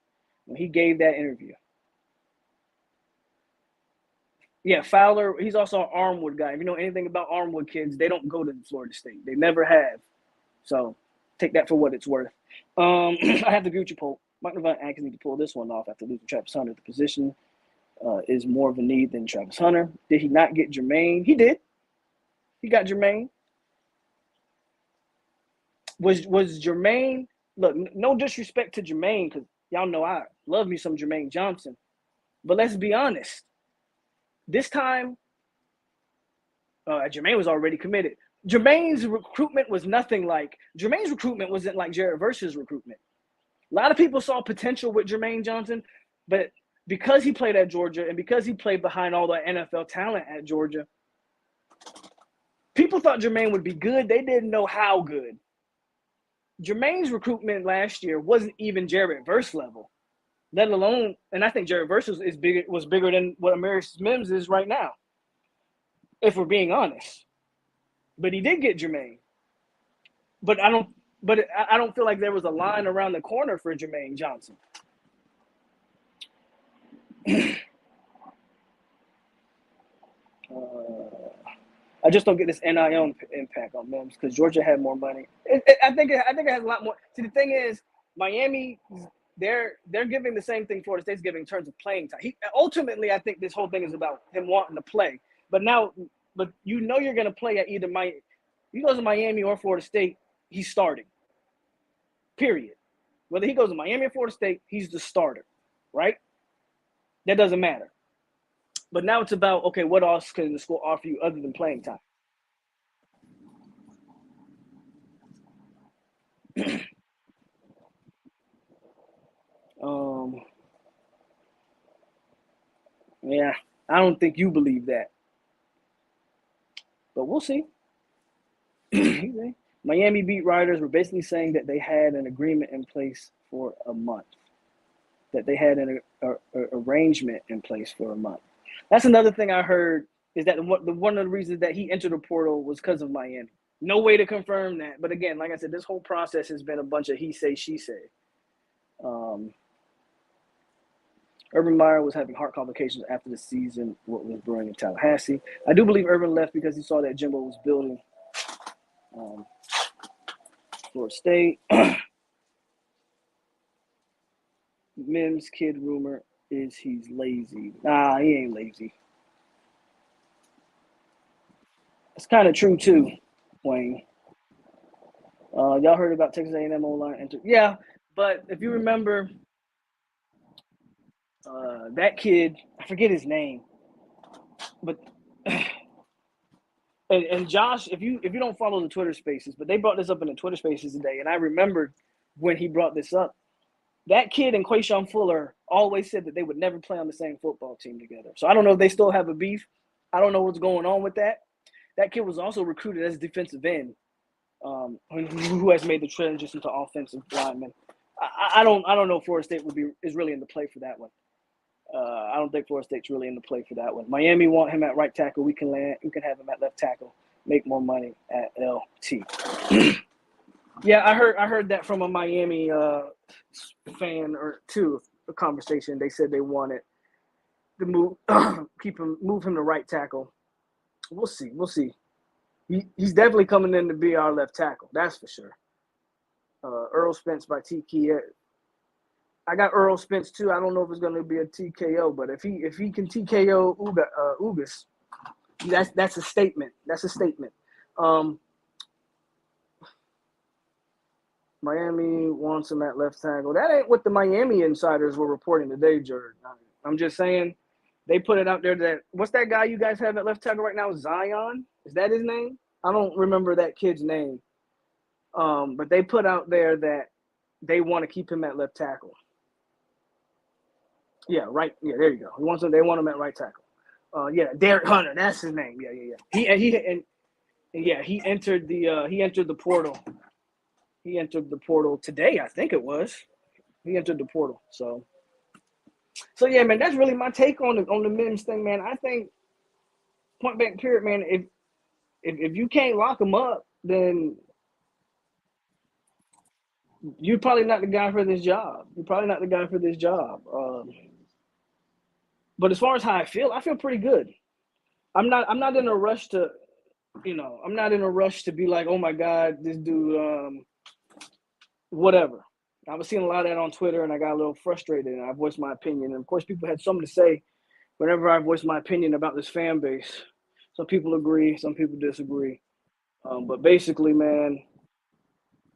Yeah, Fowler, he's also an Armwood guy. If you know anything about Armwood kids, they don't go to Florida State. They never have. So take that for what it's worth. I have the Gucci poll. Mike Nevant actually need to pull this one off after losing Travis Hunter. The position is more of a need than Travis Hunter. Did he not get Jermaine? He did. He got Jermaine. Was Jermaine, look, no disrespect to Jermaine, because y'all know I love me some Jermaine Johnson. But let's be honest. This time, Jermaine was already committed. Jermaine's recruitment wasn't like Jared Verse's recruitment. A lot of people saw potential with Jermaine Johnson, but because he played at Georgia and because he played behind all the NFL talent at Georgia, people thought Jermaine would be good. They didn't know how good. Jermaine's recruitment last year wasn't even Jared Verse level, let alone, and I think Jared Verse was bigger than what America's Mims is right now, if we're being honest. But he did get Jermaine. But I don't feel like there was a line around the corner for Jermaine Johnson. I just don't get this NIL impact on Mims because Georgia had more money. I think it has a lot more. See, the thing is, Miami, they're giving the same thing Florida State's giving in terms of playing time. Ultimately, I think this whole thing is about him wanting to play. But you know you're going to play at either he goes to Miami or Florida State, he's starting. Period. Whether he goes to Miami or Florida State, he's the starter, right? That doesn't matter. But now it's about, okay, what else can the school offer you other than playing time? Yeah, I don't think you believe that. But we'll see. Miami beat writers were basically saying that they had an agreement in place for a month, that they had an arrangement in place for a month. That's another thing I heard, is that one of the reasons that he entered the portal was because of Miami. No way to confirm that. But again, like I said, this whole process has been a bunch of he say, she say. Urban Meyer was having heart complications after the season, what was brewing in Tallahassee. I do believe Urban left because he saw that Jimbo was building Florida State. Mims kid rumor is he's lazy. Nah, he ain't lazy. It's kind of true too, Wayne. Y'all heard about Texas A&M O-line? Yeah, but if you remember, that kid, I forget his name, but and Josh, if you don't follow the Twitter Spaces, but they brought this up in the Twitter Spaces today, and I remembered when he brought this up. That kid and Quayshawn Fuller always said that they would never play on the same football team together. So I don't know if they still have a beef. I don't know what's going on with that. That kid was also recruited as defensive end, who has made the transition to offensive lineman. I don't know if Florida State is really in the play for that one. I don't think Florida State's really in the play for that one. Miami want him at right tackle. We can have him at left tackle. Make more money at LT. Yeah, I heard that from a Miami fan or two. A conversation. They said they wanted to move him to right tackle. We'll see. He's definitely coming in to be our left tackle. That's for sure. Earl Spence by TK. I got Earl Spence too. I don't know if it's going to be a TKO, but if he can TKO Ugas, that's a statement. That's a statement. Miami wants him at left tackle. That ain't what the Miami insiders were reporting today, Jared. I'm just saying they put it out there that what's that guy you guys have at left tackle right now? Zion? Is that his name? I don't remember that kid's name. But they put out there that they want to keep him at left tackle. Yeah, right. Yeah, there you go. They want him at right tackle. Derek Hunter, that's his name. He entered the portal. He entered the portal today, I think it was. He entered the portal. So yeah, man, that's really my take on the Mims thing, man. I think point blank period, man. If you can't lock him up, then you're probably not the guy for this job. But as far as how I feel pretty good. I'm not in a rush to, I'm not in a rush to be like, oh my God, this dude, whatever. I was seeing a lot of that on Twitter, and I got a little frustrated, and I voiced my opinion. And of course, people had something to say whenever I voiced my opinion about this fan base. Some people agree, some people disagree. But basically, man,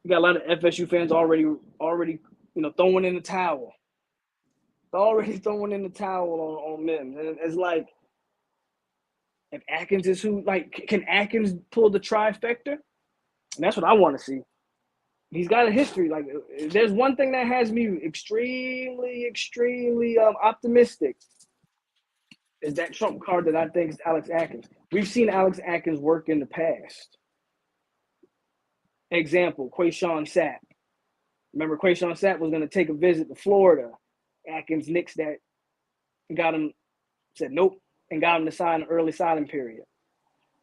you got a lot of FSU fans already, throwing in the towel. Already throwing in the towel on Mims. And it's like, if Atkins is can Atkins pull the trifecta? And that's what I want to see. He's got a history. Like, there's one thing that has me extremely, extremely optimistic is that trump card that I think is Alex Atkins. We've seen Alex Atkins work in the past. Example, Quayshawn Sapp. Remember, Quayshawn Sapp was going to take a visit to Florida. Atkins nixed that, got him, said nope, and got him to sign an early signing period.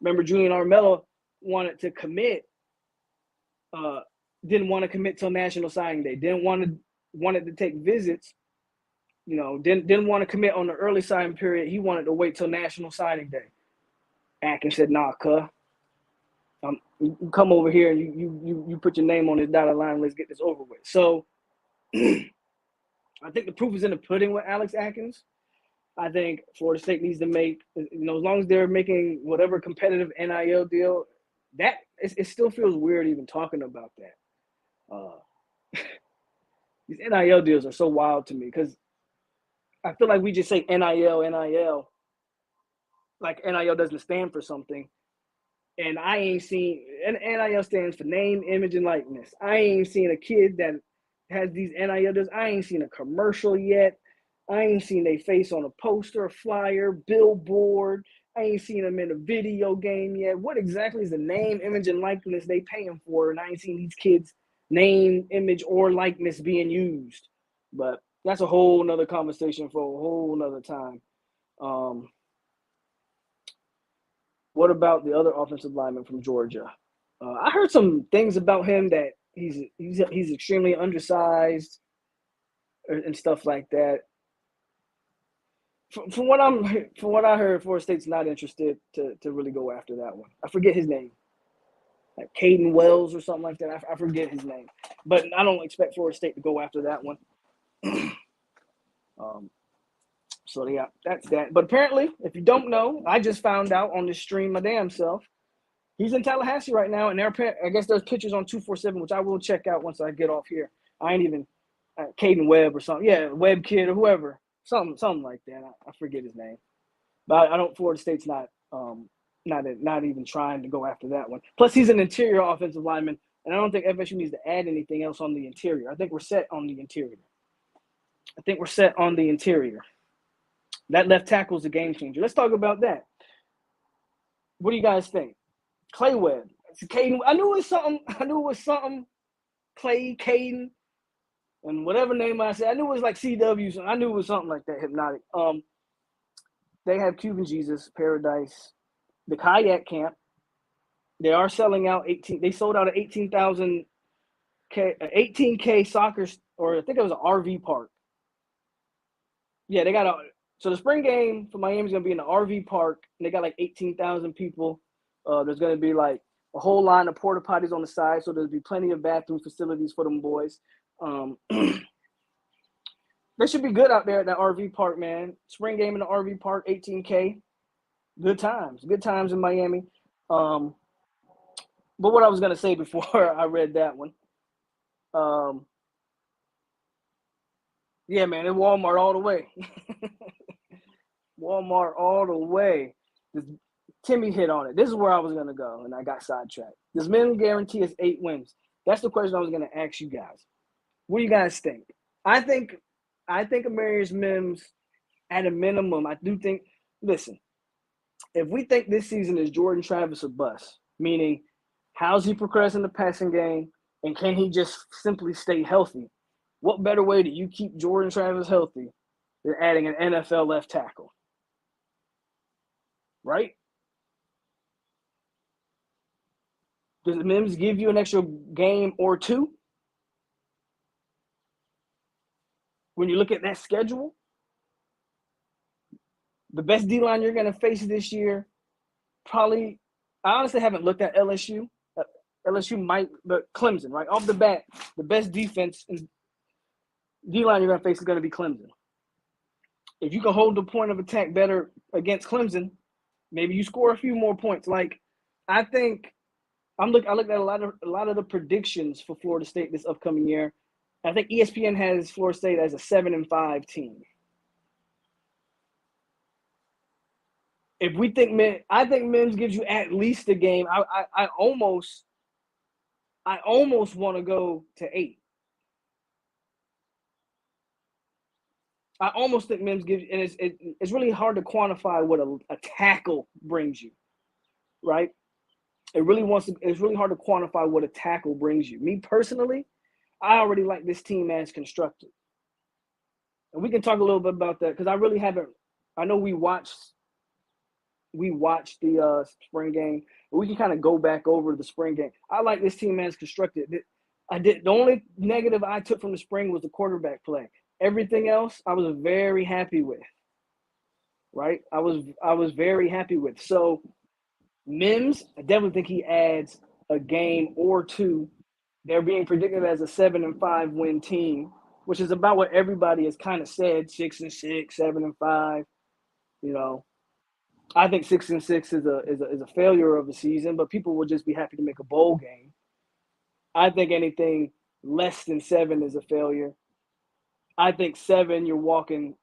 Remember, Julian Armello wanted to commit, didn't want to commit till National Signing Day. Wanted to take visits, didn't want to commit on the early signing period. He wanted to wait till National Signing Day. Atkins said, nah, cuh. You come over here and you put your name on this dotted line. Let's get this over with. So I think the proof is in the pudding with Alex Atkins. I think Florida State needs to make, as long as they're making whatever competitive NIL deal, that it still feels weird even talking about that. These NIL deals are so wild to me because I feel like we just say NIL, like NIL doesn't stand for something. And I ain't seen, and NIL stands for name, image, and likeness. I ain't seen a kid that has these NIL deals. I ain't seen a commercial yet. I ain't seen their face on a poster, a flyer, billboard. I ain't seen them in a video game yet. What exactly is the name, image, and likeness they paying for? And I ain't seen these kids' name, image, or likeness being used. But that's a whole nother conversation for a whole nother time. What about the other offensive lineman from Georgia? I heard some things about him that he's extremely undersized and stuff like that. From what I heard, Florida State's not interested to really go after that one. I forget his name, like Caden Wells or something like that. I forget his name, but I don't expect Florida State to go after that one. So yeah, that's that. But apparently, if you don't know, I just found out on this stream my damn self. He's in Tallahassee right now, and I guess there's pictures on 247, which I will check out once I get off here. I ain't even Caden Webb or something. Yeah, Webb kid or whoever, something like that. I forget his name, but I don't. Florida State's not even trying to go after that one. Plus, he's an interior offensive lineman, and I don't think FSU needs to add anything else on the interior. I think we're set on the interior. That left tackle is a game changer. Let's talk about that. What do you guys think? Clay Webb. Caden. I knew it was something. Clay, Caden, and whatever name I said. I knew it was like CW. So I knew it was something like that. Hypnotic. They have Cuban Jesus, Paradise, the kayak camp. They are selling out 18. They sold out an 18K soccer, or I think it was an RV park. Yeah, they got so the spring game for Miami is going to be in the RV park, and they got like 18,000 people. There's going to be like a whole line of porta potties on the side, so there'll be plenty of bathroom facilities for them boys. They should be good out there at that RV park, man. Spring game in the RV park, 18K. Good times in Miami. But what I was going to say before I read that one, Yeah, man, it's Walmart all the way. Walmart all the way. Timmy hit on it. This is where I was gonna go, and I got sidetracked. Does Mims guarantee us 8 wins? That's the question I was gonna ask you guys. What do you guys think? I think Amarius Mims, at a minimum, I do think. Listen, if we think this season is Jordan Travis or bust, meaning how's he progressing the passing game, and can he just simply stay healthy? What better way do you keep Jordan Travis healthy than adding an NFL left tackle? Right? Does Mims give you an extra game or two? When you look at that schedule, the best D-line you're going to face this year, probably, I honestly haven't looked at LSU. LSU might, but Clemson, right? Off the bat, the best defense and D-line you're going to face is going to be Clemson. If you can hold the point of attack better against Clemson, maybe you score a few more points. Like, I think I looked at a lot of the predictions for Florida State this upcoming year. I think ESPN has Florida State as a 7-5 team. If we think I think Mims gives you at least a game. I almost want to go to 8. I almost think Mims gives, and it's really hard to quantify what a tackle brings you, right? It's really hard to quantify what a tackle brings you. Me personally, I already like this team as constructed, and we can talk a little bit about that because I really haven't. I know we watched the spring game, but we can kind of go back over the spring game. I like this team as constructed. The only negative I took from the spring was the quarterback play. Everything else, I was very happy with. Right, I was very happy with. So Mims, I definitely think he adds a game or two. They're being predicted as a 7-5 win team, which is about what everybody has kind of said: 6-6, 7-5. You know, I think 6-6 is a failure of a season, but people will just be happy to make a bowl game. I think anything less than 7 is a failure. I think 7, you're walking,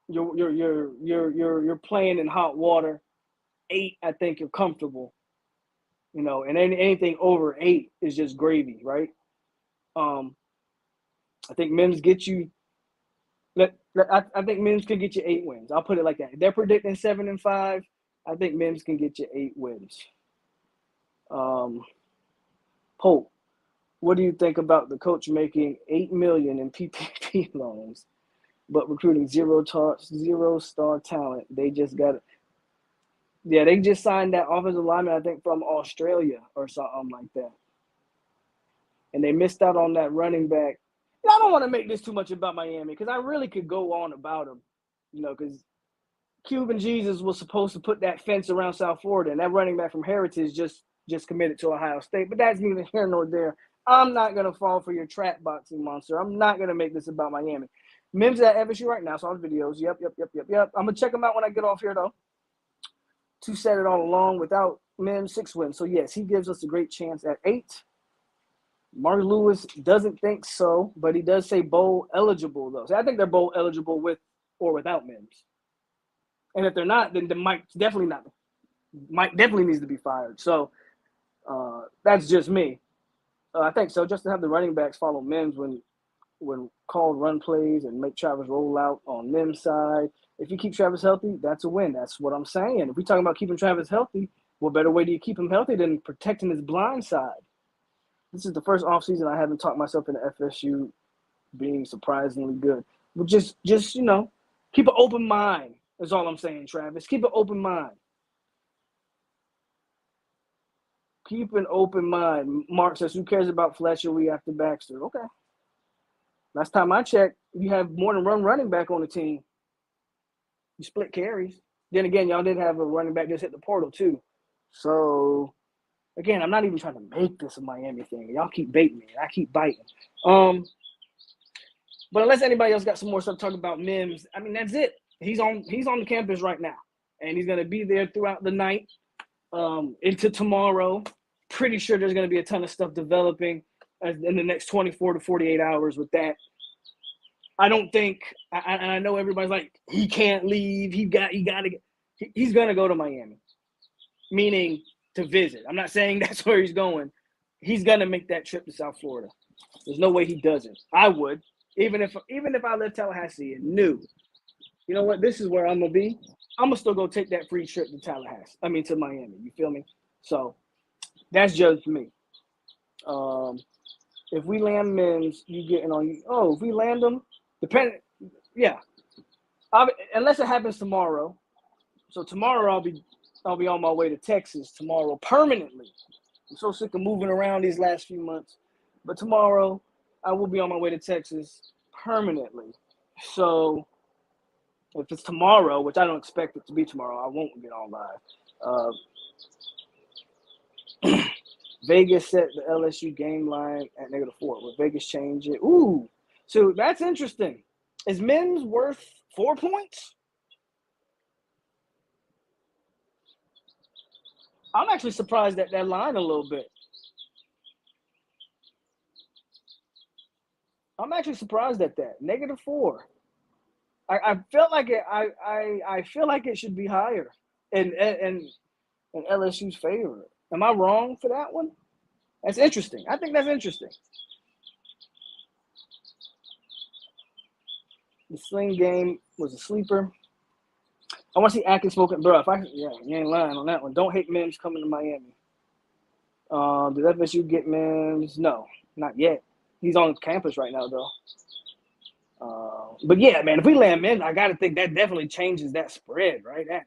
you're playing in hot water. 8, I think you're comfortable, and anything over 8 is just gravy, right? I think Mims gets you. I think Mims can get you 8 wins. I'll put it like that. If they're predicting 7-5. I think Mims can get you 8 wins. Polk, what do you think about the coach making $8 million in PPP loans, but recruiting zero-star talent? They just got it. Yeah, they just signed that offensive lineman, I think, from Australia or something like that. And they missed out on that running back. And I don't want to make this too much about Miami because I really could go on about them, because Cuban Jesus was supposed to put that fence around South Florida, and that running back from Heritage just committed to Ohio State. But that's neither here nor there. I'm not going to fall for your trap boxing monster. I'm not going to make this about Miami. Mims at FSU right now. Saw the videos. Yep. I'm going to check them out when I get off here, though. 2 said it all along. Without Mims, 6 wins. So, yes, he gives us a great chance at 8. Mark Lewis doesn't think so, but he does say bowl eligible, though. So I think they're bowl eligible with or without Mims. And if they're not, then Mike definitely not. Mike definitely needs to be fired. So that's just me. I think so. Just to have the running backs follow Mims when called run plays and make Travis roll out on Mims' side. If you keep Travis healthy, that's a win. That's what I'm saying. If we're talking about keeping Travis healthy, what better way do you keep him healthy than protecting his blind side? This is the first offseason I haven't talked myself into FSU being surprisingly good. But just keep an open mind. That's all I'm saying, Travis. Keep an open mind. Keep an open mind. Mark says, who cares about Fletcher? We after Baxter. Okay. Last time I checked, you have more than one running back on the team. You split carries. Then again, y'all did have a running back just hit the portal too. So, again, I'm not even trying to make this a Miami thing. Y'all keep baiting me. I keep biting. But unless anybody else got some more stuff to talk about Mims, I mean, that's it. He's on the campus right now, and he's going to be there throughout the night into tomorrow. Pretty sure there's going to be a ton of stuff developing. as in the next 24 to 48 hours with that. I don't think, and I know everybody's like, he can't leave. He's going to go to Miami, meaning to visit. I'm not saying that's where he's going. He's going to make that trip to South Florida. There's no way he doesn't. I would, even if I lived Tallahassee and knew, you know what, this is where I'm going to be, I'm going to still go take that free trip to to Miami. You feel me? So that's just me. If we land Mims, you getting on. Oh, if we land them, yeah. Unless it happens tomorrow. So tomorrow I'll be on my way to Texas tomorrow permanently. I'm so sick of moving around these last few months. But tomorrow I will be on my way to Texas permanently. So if it's tomorrow, which I don't expect it to be tomorrow, I won't get on live. Vegas set the LSU game line at -4. Will Vegas change it? Ooh, so that's interesting. Is Mims worth 4 points? I'm actually surprised at that line a little bit. I'm actually surprised at that. -4. I felt like it. I feel like it should be higher in LSU's favor. Am I wrong for that one? That's interesting. I think that's interesting. The sling game was a sleeper. I want to see Atkins smoking, bro. You ain't lying on that one. Don't hate Mims coming to Miami. Did FSU get Mims? No, not yet. He's on campus right now, though. But yeah, man, if we land Mims, I got to think that definitely changes that spread, right?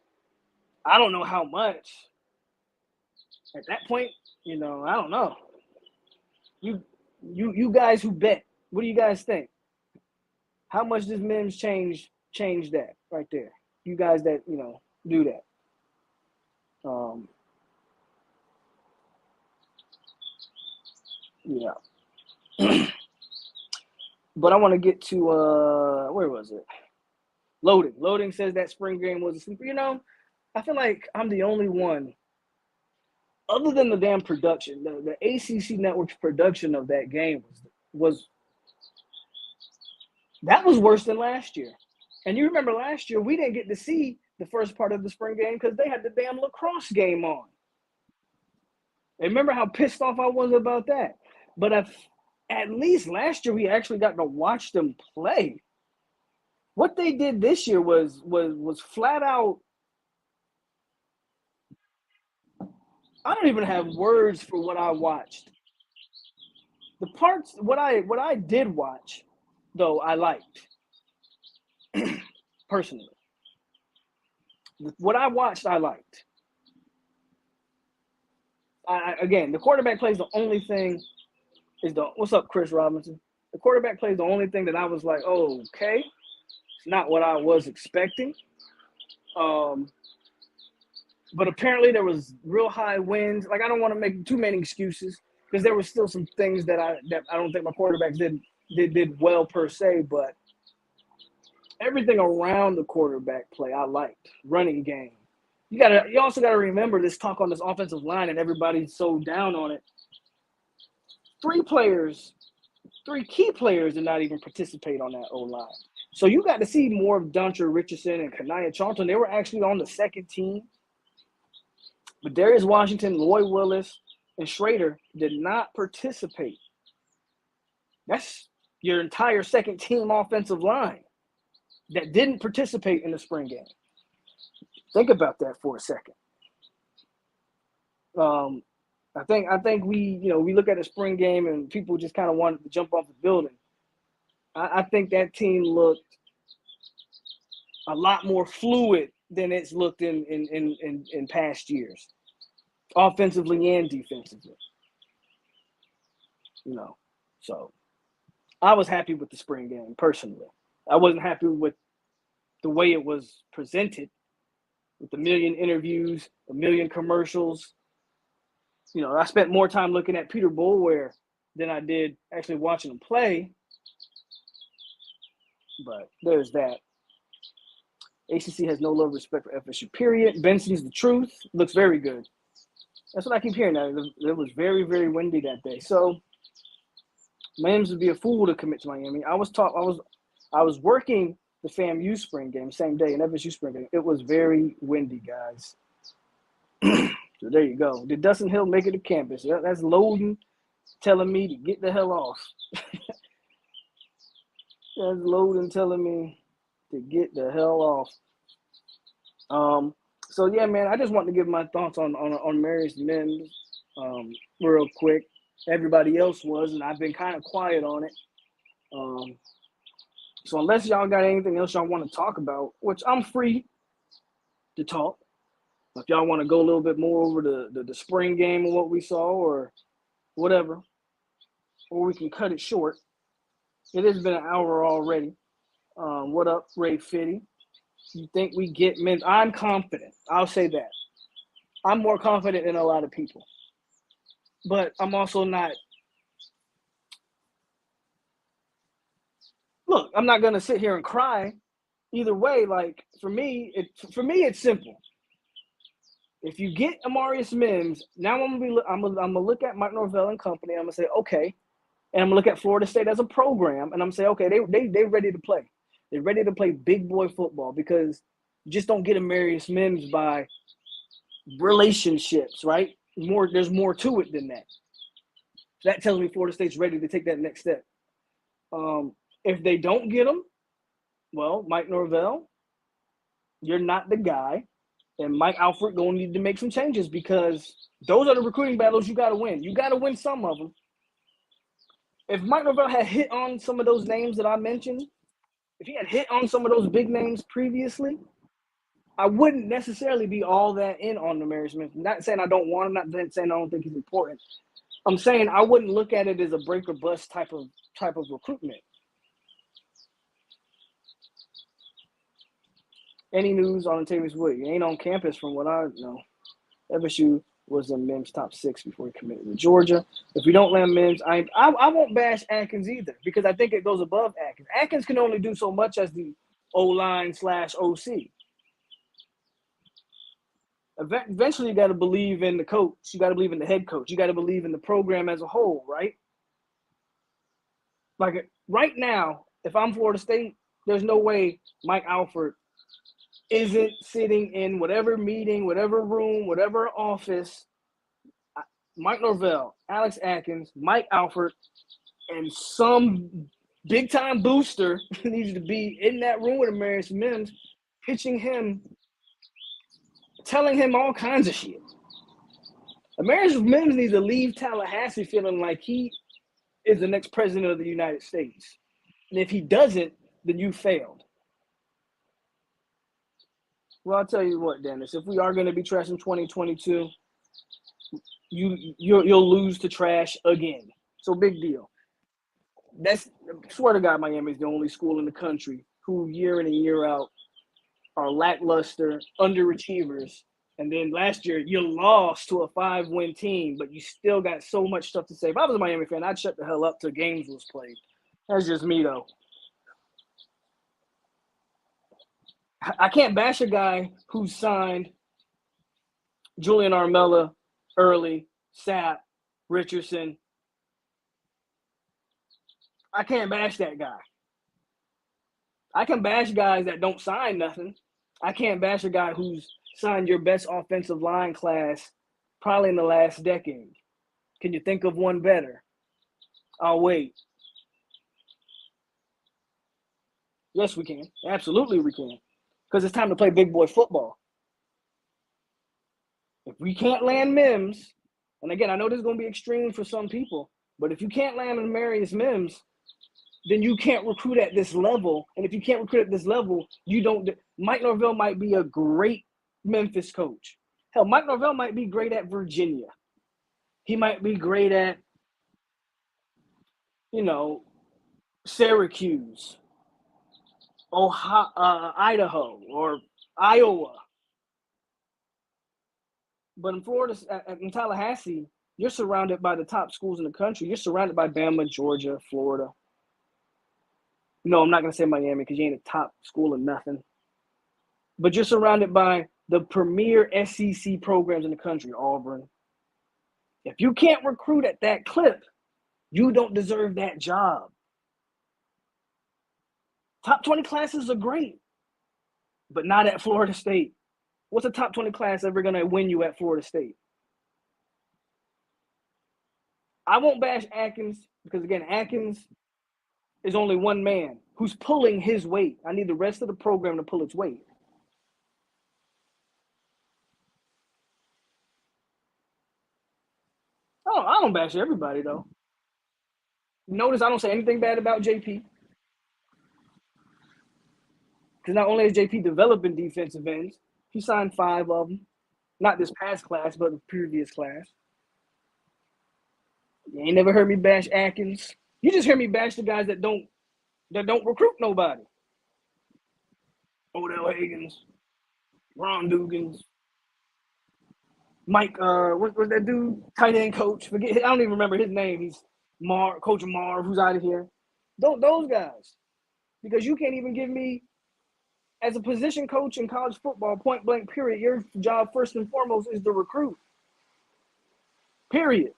I don't know how much. At that point, I don't know. You guys who bet, what do you guys think? How much does Mims change that right there? You guys that do that. Yeah. But I want to get to where was it? Loading says that spring game was a sleeper. I feel like I'm the only one, other than the damn production, the ACC Network's production of that game was worse than last year. And you remember last year, we didn't get to see the first part of the spring game because they had the damn lacrosse game on. And remember how pissed off I was about that? But at least last year, we actually got to watch them play. What they did this year was flat out. I don't even have words for what I watched. The parts, what I did watch, though, I liked. Personally. What I watched, I liked. Again, the quarterback plays the only thing what's up, Chris Robinson? The quarterback plays the only thing that I was like, oh, okay. It's not what I was expecting. But apparently there was real high winds. Like, I don't want to make too many excuses because there were still some things that I don't think my quarterbacks did well per se, but everything around the quarterback play I liked. Running game. You also gotta remember this talk on this offensive line, and everybody's so down on it. 3 key players did not even participate on that O-line. So you got to see more of Dontre Richardson and Kanaya Charlton. They were actually on the second team. But Darius Washington, Roy Willis, and Schrader did not participate. That's your entire second team offensive line that didn't participate in the spring game. Think about that for a second. I think we look at the spring game and people just kind of wanted to jump off the building. I think that team looked a lot more fluid than it's looked in past years, offensively and defensively. So I was happy with the spring game personally. I wasn't happy with the way it was presented, with the million interviews, a million commercials. I spent more time looking at Peter Boulware than I did actually watching him play. But there's that. ACC has no love or respect for FSU, period. Benson's the truth. Looks very good. That's what I keep hearing now. It was very, very windy that day. So Mims would be a fool to commit to Miami. I was working the FAMU spring game same day, and FSU spring game. It was very windy, guys. So there you go. Did Dustin Hill make it to campus? That's loading, telling me to get the hell off. That's loading, telling me to get the hell off. So yeah, man, I just want to give my thoughts on Marius Mims real quick. Everybody else was, and I've been kind of quiet on it. So unless y'all got anything else y'all want to talk about, which I'm free to talk. If y'all want to go a little bit more over the spring game and what we saw or whatever, or we can cut it short. It has been an hour already. What up, Ray Fitty? You think we get Mims? I'm confident. I'll say that. I'm more confident than a lot of people. But I'm also not. Look, I'm not gonna sit here and cry. Either way, like for me, it's simple. If you get Amarius Mims, now I'm gonna look at Mike Norvell and company. I'm gonna say okay, and I'm gonna look at Florida State as a program, and I'm gonna say okay, they ready to play. They're ready to play big boy football because you just don't get Amarius Mims by relationships, right? There's more to it than that. That tells me Florida State's ready to take that next step. If they don't get him, well, Mike Norvell, you're not the guy. And Mike Alford going to need to make some changes because those are the recruiting battles you got to win. You got to win some of them. If Mike Norvell had hit on some of those names that I mentioned, if he had hit on some of those big names previously, I wouldn't necessarily be all that in on Amarius Mims. Not saying I don't want him, not saying I don't think he's important. I'm saying I wouldn't look at it as a break or bust type of recruitment. Any news on Tavis Wood? He ain't on campus from what I know. FSU was in Mims' top 6 before he committed to Georgia. If we don't land Mims, I won't bash Atkins either because I think it goes above Atkins. Atkins can only do so much as the O-line / OC. Eventually, you got to believe in the coach. You got to believe in the head coach. You got to believe in the program as a whole, right? Like right now, if I'm Florida State, there's no way Mike Alford isn't sitting in whatever meeting, whatever room, whatever office, Mike Norvell, Alex Atkins, Mike Alford, and some big-time booster needs to be in that room with Amarius Mims, pitching him, telling him all kinds of shit. Amarius Mims needs to leave Tallahassee feeling like he is the next president of the United States. And if he doesn't, then you failed. Well, I'll tell you what, Dennis, if we are going to be trash in 2022, you'll lose to trash again. So big deal. I swear to God, Miami is the only school in the country who year in and year out are lackluster underachievers. And then last year you lost to a 5-win team, but you still got so much stuff to say. If I was a Miami fan, I'd shut the hell up till games was played. That's just me, though. I can't bash a guy who signed Julian Armella early, Sapp, Richardson. I can't bash that guy. I can bash guys that don't sign nothing. I can't bash a guy who's signed your best offensive line class probably in the last decade. Can you think of one better? I'll wait. Yes, we can. Absolutely, we can. Because it's time to play big boy football. If we can't land Mims, and again, I know this is going to be extreme for some people, but if you can't land Amarius Mims, then you can't recruit at this level. And if you can't recruit at this level, you don't. Mike Norvell might be a great Memphis coach. Hell, Mike Norvell might be great at Virginia. He might be great at, Syracuse, Ohio, Idaho, or Iowa. But in Florida, in Tallahassee, you're surrounded by the top schools in the country. You're surrounded by Bama, Georgia, Florida. No, I'm not going to say Miami because you ain't a top school or nothing. But you're surrounded by the premier SEC programs in the country, Auburn. If you can't recruit at that clip, You don't deserve that job. Top 20 classes are great, but not at Florida State. What's a top 20 class ever going to win you at Florida State? I won't bash Atkins because, again, Atkins is only one man who's pulling his weight. I need the rest of the program to pull its weight. I don't bash everybody, though. Notice I don't say anything bad about JP. Because not only is JP developing defensive ends, he signed 5 of them. Not this past class, but the previous class. You ain't never heard me bash Atkins. You just hear me bash the guys that don't recruit nobody. Odell Higgins, Ron Dugans, Mike, what's that dude? Tight end coach. I don't even remember his name. He's Coach Marv, who's out of here. Those guys. Because you can't even give me, as a position coach in college football, point blank, period, your job first and foremost is to recruit. Period.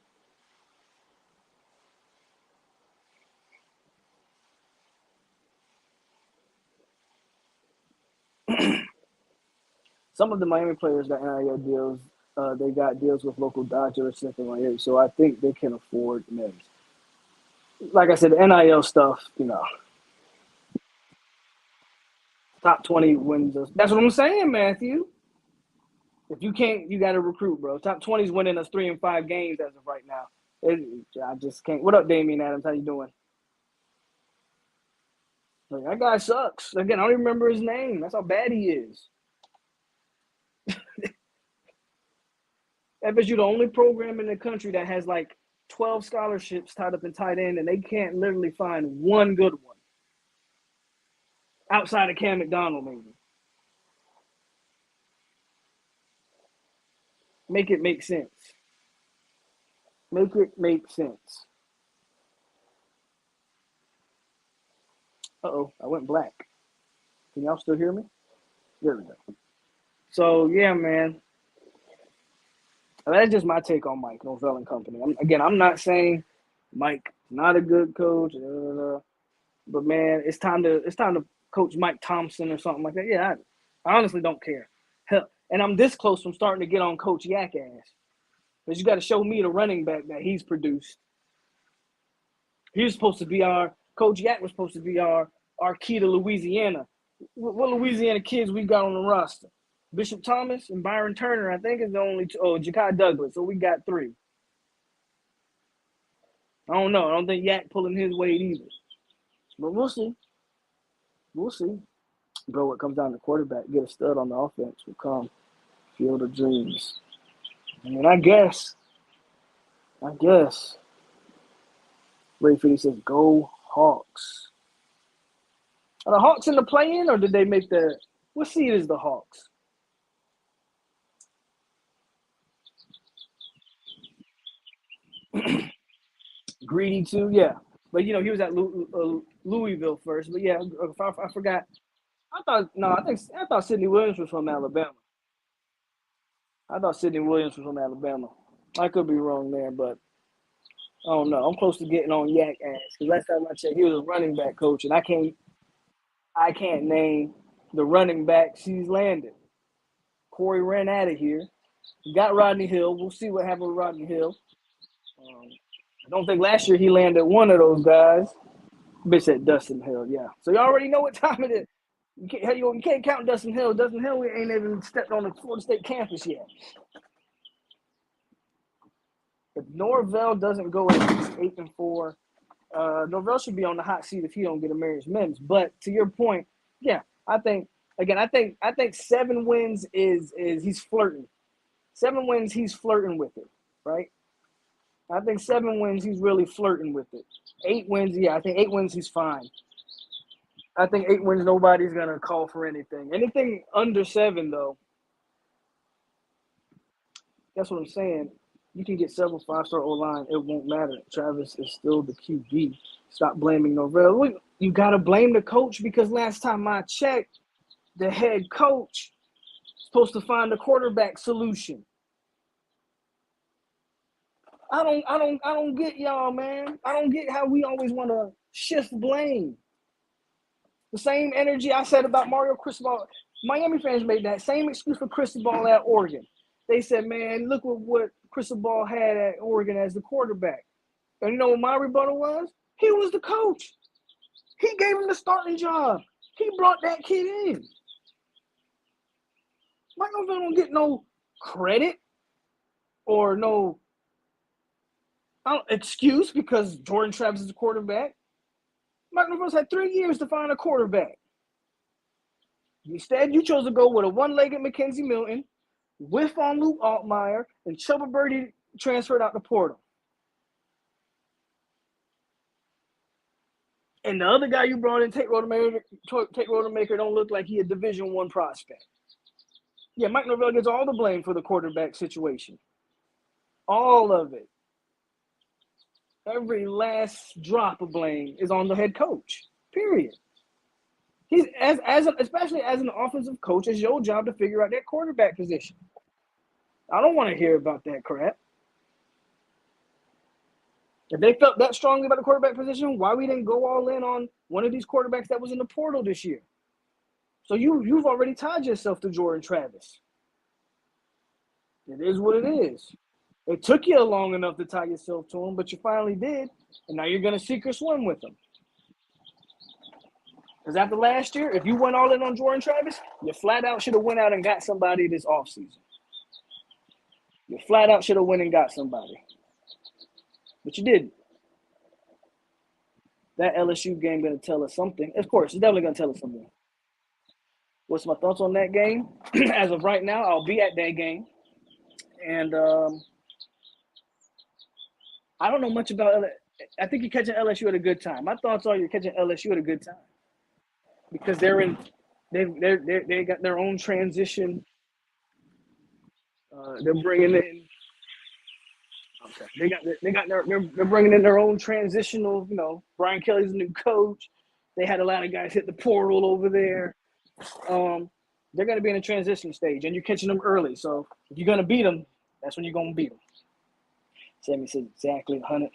Some of the Miami players got NIL deals. They got deals with local Dodger or something like that. So I think they can afford Mims. Like I said, the NIL stuff, top 20 wins. That's what I'm saying, Matthew. If you can't, you got to recruit, bro. Top 20 is winning us 3 and 5 games as of right now. I just can't. What up, Damian Adams? How you doing? Like, that guy sucks. Again, I don't even remember his name. That's how bad he is. I bet you the only program in the country that has like 12 scholarships tied up in tight end, and they can't literally find one good one outside of Cam McDonald, maybe. Make it make sense. Make it make sense. Uh-oh, I went black. Can y'all still hear me? There we go. So, yeah, man. That's just my take on Mike Norvell and company. I'm not saying Mike not a good coach, but man, it's time to coach Mike Thompson or something like that. Yeah, I honestly don't care. Hell, and I'm this close from starting to get on Coach Yak ass. Because you got to show me the running back that he's produced. Coach Yak was supposed to be our key to Louisiana. What Louisiana kids we got on the roster? Bishop Thomas and Byron Turner, I think, is the only two. Oh, Ja'Kai Douglas. So we got 3. I don't know. I don't think Yak pulling his weight either. But we'll see. We'll see. Bro, what comes down to quarterback, get a stud on the offense will come. Field of dreams. I mean, I guess. Ray Fitty says, go Hawks. Are the Hawks in the play-in, or did they make the – what seed is the Hawks? Greedy too, yeah. But, he was at Louisville first. But, yeah, I forgot. I thought Sidney Williams was from Alabama. I could be wrong there, but I don't know. I'm close to getting on Yak ass. Because last time I checked, he was a running back coach, and I can't name the running backs he's landed. Corey ran out of here. He got Rodney Hill. We'll see what happened with Rodney Hill. I don't think last year he landed one of those guys. Bitch said Dustin Hill, yeah. So you already know what time it is. You can't count Dustin Hill. Dustin Hill ain't even stepped on the Florida State campus yet. If Norvell doesn't go at least 8-4, Norvell should be on the hot seat if he don't get a Marius Mims. But to your point, yeah, I think 7 wins is he's flirting. 7 wins, he's flirting with it, right? I think 7 wins, he's really flirting with it. 8 wins, yeah, I think 8 wins, he's fine. I think 8 wins, nobody's going to call for anything. Anything under 7, though, that's what I'm saying. You can get several 5-star O-line. It won't matter. Travis is still the QB. Stop blaming Norvell. You got to blame the coach because last time I checked, the head coach is supposed to find a quarterback solution. I don't get y'all, man. I don't get how we always want to shift blame. The same energy I said about Mario Cristobal. Miami fans made that same excuse for Cristobal at Oregon. They said, man, look what Cristobal had at Oregon as the quarterback. And you know what my rebuttal was? He was the coach. He gave him the starting job. He brought that kid in. Mike Norvell don't get no credit or no excuse because Jordan Travis is the quarterback. Mike Norvell's had 3 years to find a quarterback. Instead, you chose to go with a one-legged Mackenzie Milton, whiff on Luke Altmaier, and Chubba Birdie transferred out the portal. And the other guy you brought in, Tate Rodemaker, don't look like he a Division I prospect. Yeah, Mike Norvell gets all the blame for the quarterback situation. All of it. Every last drop of blame is on the head coach. Period. He's especially as an offensive coach, it's your job to figure out that quarterback position. I don't want to hear about that crap. If they felt that strongly about the quarterback position, why we didn't go all in on one of these quarterbacks that was in the portal this year? So you've already tied yourself to Jordan Travis. It is what it is. It took you long enough to tie yourself to him, but you finally did, and now you're going to sink or swim with him. Because after last year, if you went all in on Jordan Travis, you flat out should have went out and got somebody this offseason. You flat out should have went and got somebody. But you didn't. That LSU game going to tell us something. Of course, it's definitely going to tell us something. What's my thoughts on that game? As of right now, I'll be at that game. And I don't know much about it. I think you're catching LSU at a good time. My thoughts are you're catching LSU at a good time. Because they got their own transition. They're bringing in. Okay, they're bringing in their own transitional. You know, Brian Kelly's a new coach. They had a lot of guys hit the portal over there. They're going to be in a transition stage, and you're catching them early. So if you're going to beat them, that's when you're going to beat them. Sammy said exactly 100.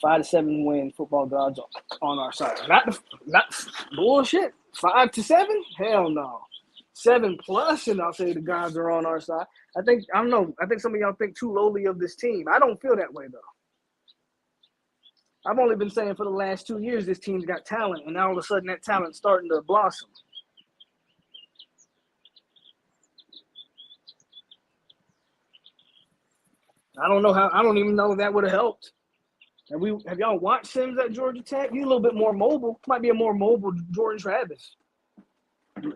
5-7 win. Football gods on our side. Not bullshit. 5-7? Hell no. 7+, and I'll say the gods are on our side. I think some of y'all think too lowly of this team. I don't feel that way though. I've only been saying for the last 2 years this team's got talent, and now all of a sudden that talent's starting to blossom. I don't even know if that would have helped. Have y'all watched Sims at Georgia Tech? He's a little bit more mobile. Might be a more mobile Jordan Travis.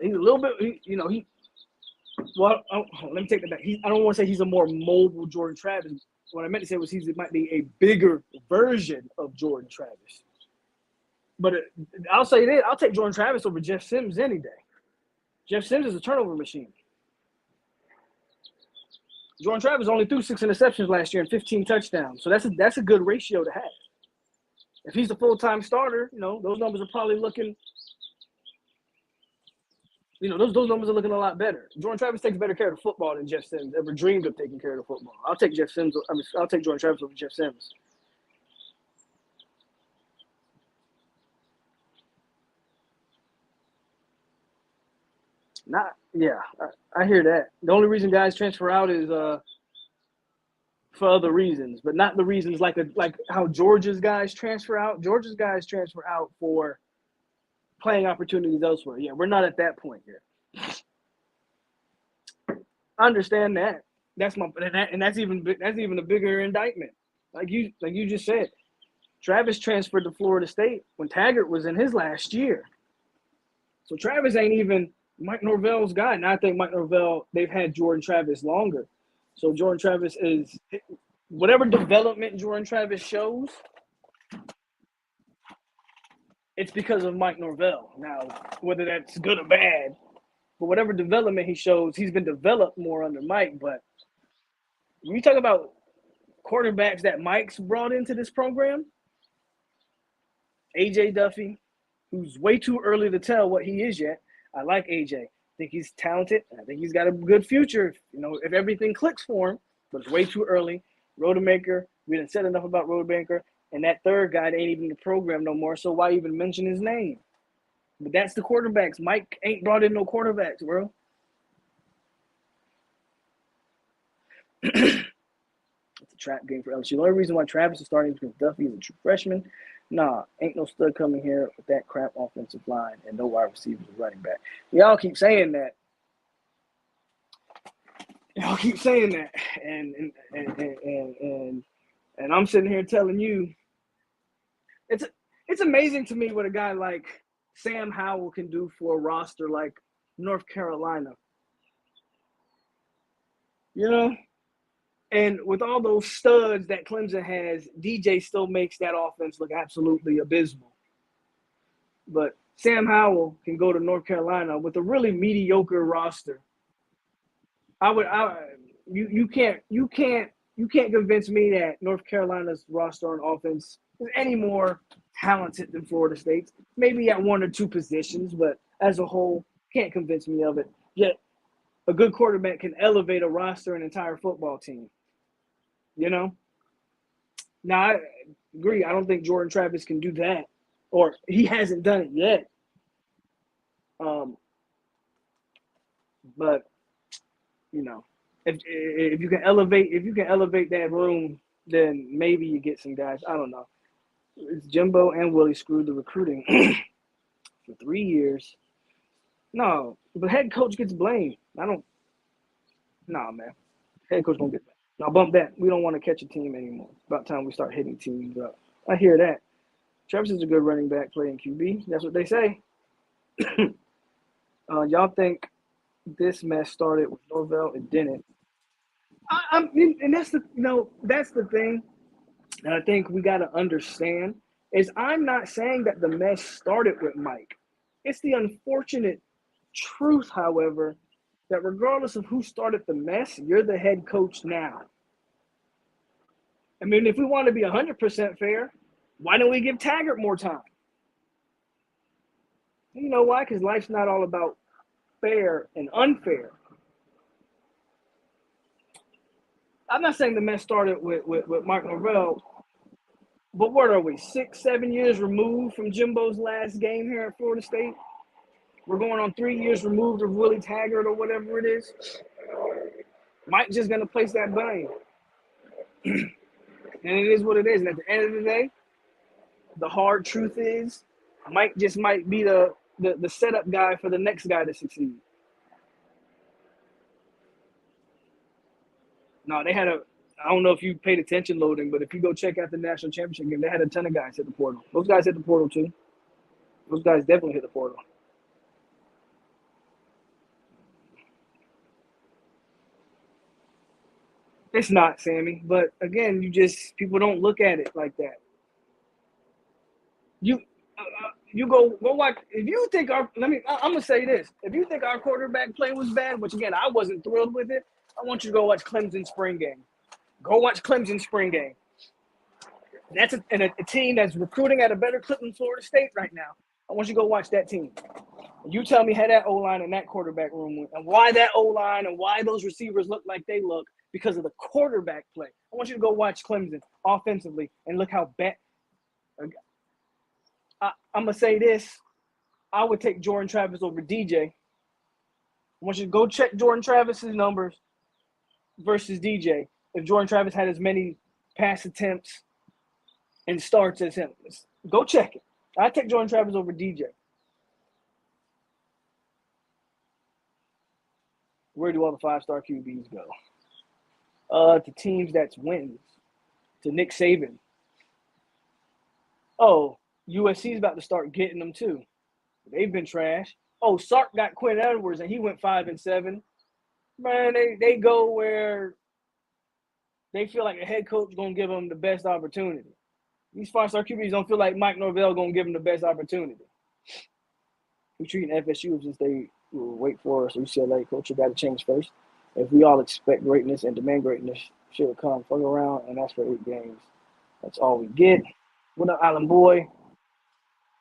He's a little bit, let me take that back. I don't want to say he's a more mobile Jordan Travis. What I meant to say was he might be a bigger version of Jordan Travis. But I'll say this, I'll take Jordan Travis over Jeff Sims any day. Jeff Sims is a turnover machine. Jordan Travis only threw 6 interceptions last year and 15 touchdowns. So that's a good ratio to have. If he's a full-time starter, those numbers are probably looking, those numbers are looking a lot better. Jordan Travis takes better care of the football than Jeff Sims ever dreamed of taking care of the football. I'll take Jordan Travis over Jeff Sims. I hear that. The only reason guys transfer out is for other reasons, but not the reasons like how Georgia's guys transfer out. Georgia's guys transfer out for playing opportunities elsewhere. Yeah, we're not at that point yet. I understand that. That's even a bigger indictment. Like you just said, Travis transferred to Florida State when Taggart was in his last year. So Travis ain't even Mike Norvell's guy. And I think Mike Norvell, they've had Jordan Travis longer. So Jordan Travis is whatever development Jordan Travis shows, it's because of Mike Norvell. Now, whether that's good or bad, but whatever development he shows, he's been developed more under Mike. But when you talk about quarterbacks that Mike's brought into this program, A.J. Duffy, who's way too early to tell what he is yet. I like A.J. I think he's talented. I think he's got a good future, if everything clicks for him, but it's way too early. Rodemaker, We done said enough about Roadbanker, and that third guy ain't even in the program no more, so why even mention his name? But that's the quarterbacks. Mike ain't brought in no quarterbacks, bro. It's a trap game for LSU. The only reason why Travis is starting is because Duffy is a true freshman. Nah, ain't no stud coming here with that crap offensive line and no wide receivers or running back. Y'all keep saying that. Y'all keep saying that. And I'm sitting here telling you, it's amazing to me what a guy like Sam Howell can do for a roster like North Carolina. You know? And with all those studs that Clemson has, DJ still makes that offense look absolutely abysmal. But Sam Howell can go to North Carolina with a really mediocre roster. You can't convince me that North Carolina's roster on offense is any more talented than Florida State's. Maybe at one or two positions, but as a whole, can't convince me of it. Yet a good quarterback can elevate a roster and entire football team. You know? Now, I agree. I don't think Jordan Travis can do that, or he hasn't done it yet. But you know, if you can elevate that room, then maybe you get some guys. I don't know. It's Jimbo and Willie screwed the recruiting for 3 years. No, but head coach gets blamed. Man. Head coach don't get that. Now bump that. We don't want to catch a team anymore. It's about time we start hitting teams up. I hear that. Travis is a good running back playing QB. That's what they say. Y'all think this mess started with Norvell? It didn't. And that's the thing that I think we got to understand is I'm not saying that the mess started with Mike. It's the unfortunate truth, however, that regardless of who started the mess, you're the head coach now. I mean, if we want to be 100% fair, why don't we give Taggart more time? You know why? Because life's not all about fair and unfair. I'm not saying the mess started with Mike Norvell, but what are we, 6-7 years removed from Jimbo's last game here at Florida State? We're going on 3 years removed of Willie Taggart or whatever it is. Mike's just going to place that blame. And it is what it is. And at the end of the day, the hard truth is Mike just might be the setup guy for the next guy to succeed. No, they had I don't know if you paid attention loading, but if you go check out the national championship game, they had a ton of guys hit the portal. Those guys hit the portal too. Those guys definitely hit the portal. It's not, Sammy. But again, people don't look at it like that. You go watch. If you think I'm gonna say this. If you think our quarterback play was bad, which again I wasn't thrilled with it, I want you to go watch Clemson spring game. Go watch Clemson spring game. That's a team that's recruiting at a better clip than Florida State right now. I want you to go watch that team. You tell me how that O-line and that quarterback room went, and why that O-line and why those receivers look like they look because of the quarterback play. I want you to go watch Clemson offensively and look how bad. I'm going to say this. I would take Jordan Travis over DJ. I want you to go check Jordan Travis's numbers versus DJ. If Jordan Travis had as many pass attempts and starts as him, go check it. I'd take Jordan Travis over DJ. Where do all the 5-star QBs go? To teams that's wins. To Nick Saban. Oh, USC's about to start getting them too. They've been trash. Oh, Sark got Quinn Edwards and he went 5-7. Man, they go where they feel like a head coach going to give them the best opportunity. These 5-star QBs don't feel like Mike Norvell going to give them the best opportunity. We're treating FSU as if they Wake Forest or UCLA coach. You got to change first. If we all expect greatness and demand greatness, should come fuck around and that's for 8 games. That's all we get. What up, Island Boy?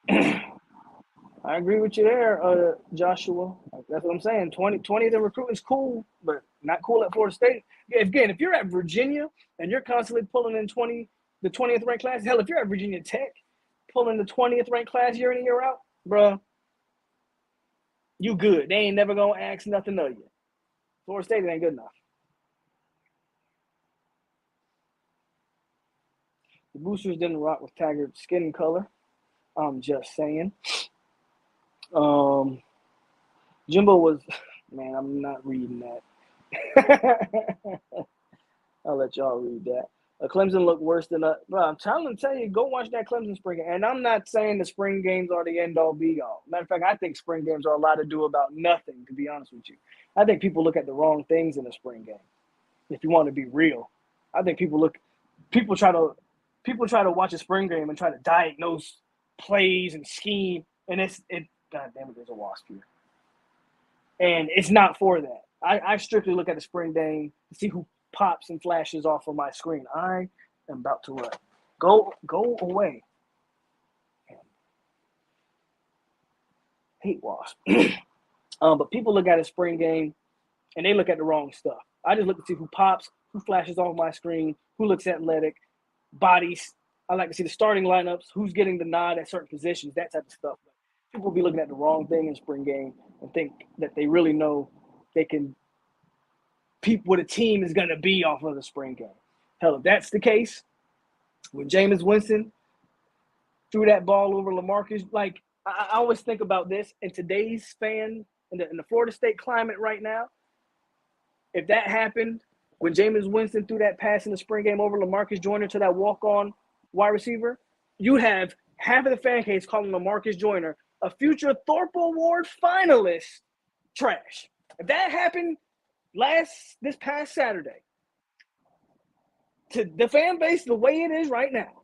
I agree with you there, Joshua. That's what I'm saying. 20th in recruiting is cool, but Not cool at Florida State. Again, if you're at Virginia and you're constantly pulling in the 20th ranked class, hell, if you're at Virginia Tech pulling the 20th ranked class year in and year out, bruh, you good. They ain't never gonna ask nothing of you. Florida State ain't good enough. The boosters didn't rock with Taggart skin color. I'm just saying. Jimbo was, man, I'm not reading that. I'll let y'all read that. Clemson looked worse than bro. I'm trying to tell you, go watch that Clemson spring game. And I'm not saying the spring games are the end all be all. Matter of fact, I think spring games are a lot to do about nothing, to be honest with you. I think people look at the wrong things in a spring game. If you want to be real, I think people try to watch a spring game and try to diagnose plays and scheme, and God damn it, there's a wasp here. And it's not for that. I strictly look at the spring game to see who pops and flashes off of my screen. I am about to run. Go away. Hate wasp. But people look at a spring game and they look at the wrong stuff. I just look to see who pops, who flashes off my screen, who looks athletic, bodies. I like to see the starting lineups, who's getting the nod at certain positions, that type of stuff. But people will be looking at the wrong thing in spring game and think that they really know they can peep what a team is going to be off of the spring game. Hell, if that's the case, when Jameis Winston threw that ball over LaMarcus, like I always think about this in today's fan, in the Florida State climate right now, if that happened when Jameis Winston threw that pass in the spring game over LaMarcus Joyner to that walk-on wide receiver, you have half of the fan case calling LaMarcus Joyner a future Thorpe Award finalist trash. If that happened this past Saturday, to the fan base the way it is right now,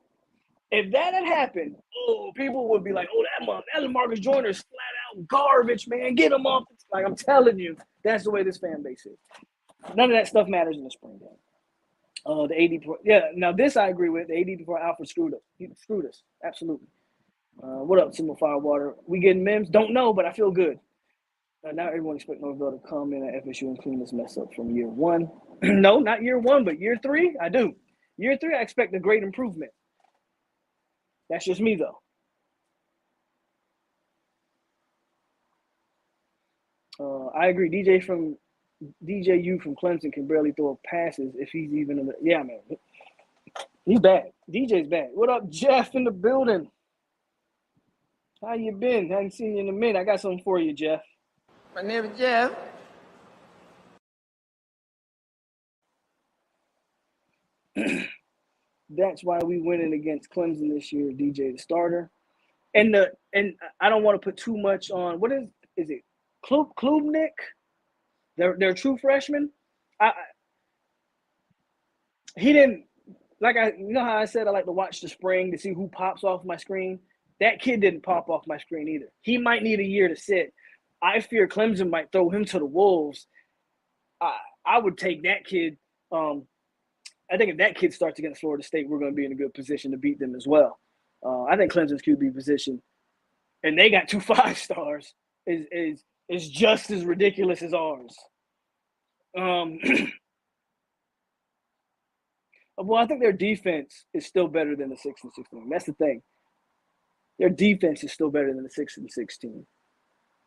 if that had happened, people would be like, that LaMarcus Joyner is flat out garbage, man. Get him off. Like, I'm telling you, that's the way this fan base is. None of that stuff matters in the spring game. The AD, now this I agree with. The AD before Alfred screwed us. He screwed us, absolutely. What up, Simple Firewater? We getting Mims? Don't know, but I feel good. Now everyone expects Norvell to come in at FSU and clean this mess up from year one. No, not year one, but year three, I do. Year three, I expect a great improvement. That's just me, though. I agree. DJU from Clemson can barely throw passes if he's even in the – yeah, man. He's bad. DJ's bad. What up, Jeff in the building? How you been? Haven't seen you in a minute. I got something for you, Jeff. My name is Jeff. That's why we winning against Clemson this year, DJ the starter. And I don't want to put too much on – what is it? Klubnik? They're true freshmen. He didn't you know how I said I like to watch the spring to see who pops off my screen. That kid didn't pop off my screen either. He might need a year to sit. I fear Clemson might throw him to the wolves. I would take that kid. I think if that kid starts against Florida State, we're going to be in a good position to beat them as well. I think Clemson's QB position, and they got 2 5-stars, is just as ridiculous as ours. Well, I think their defense is still better than the 6 and 16. That's the thing. Their defense is still better than the 6 and 16.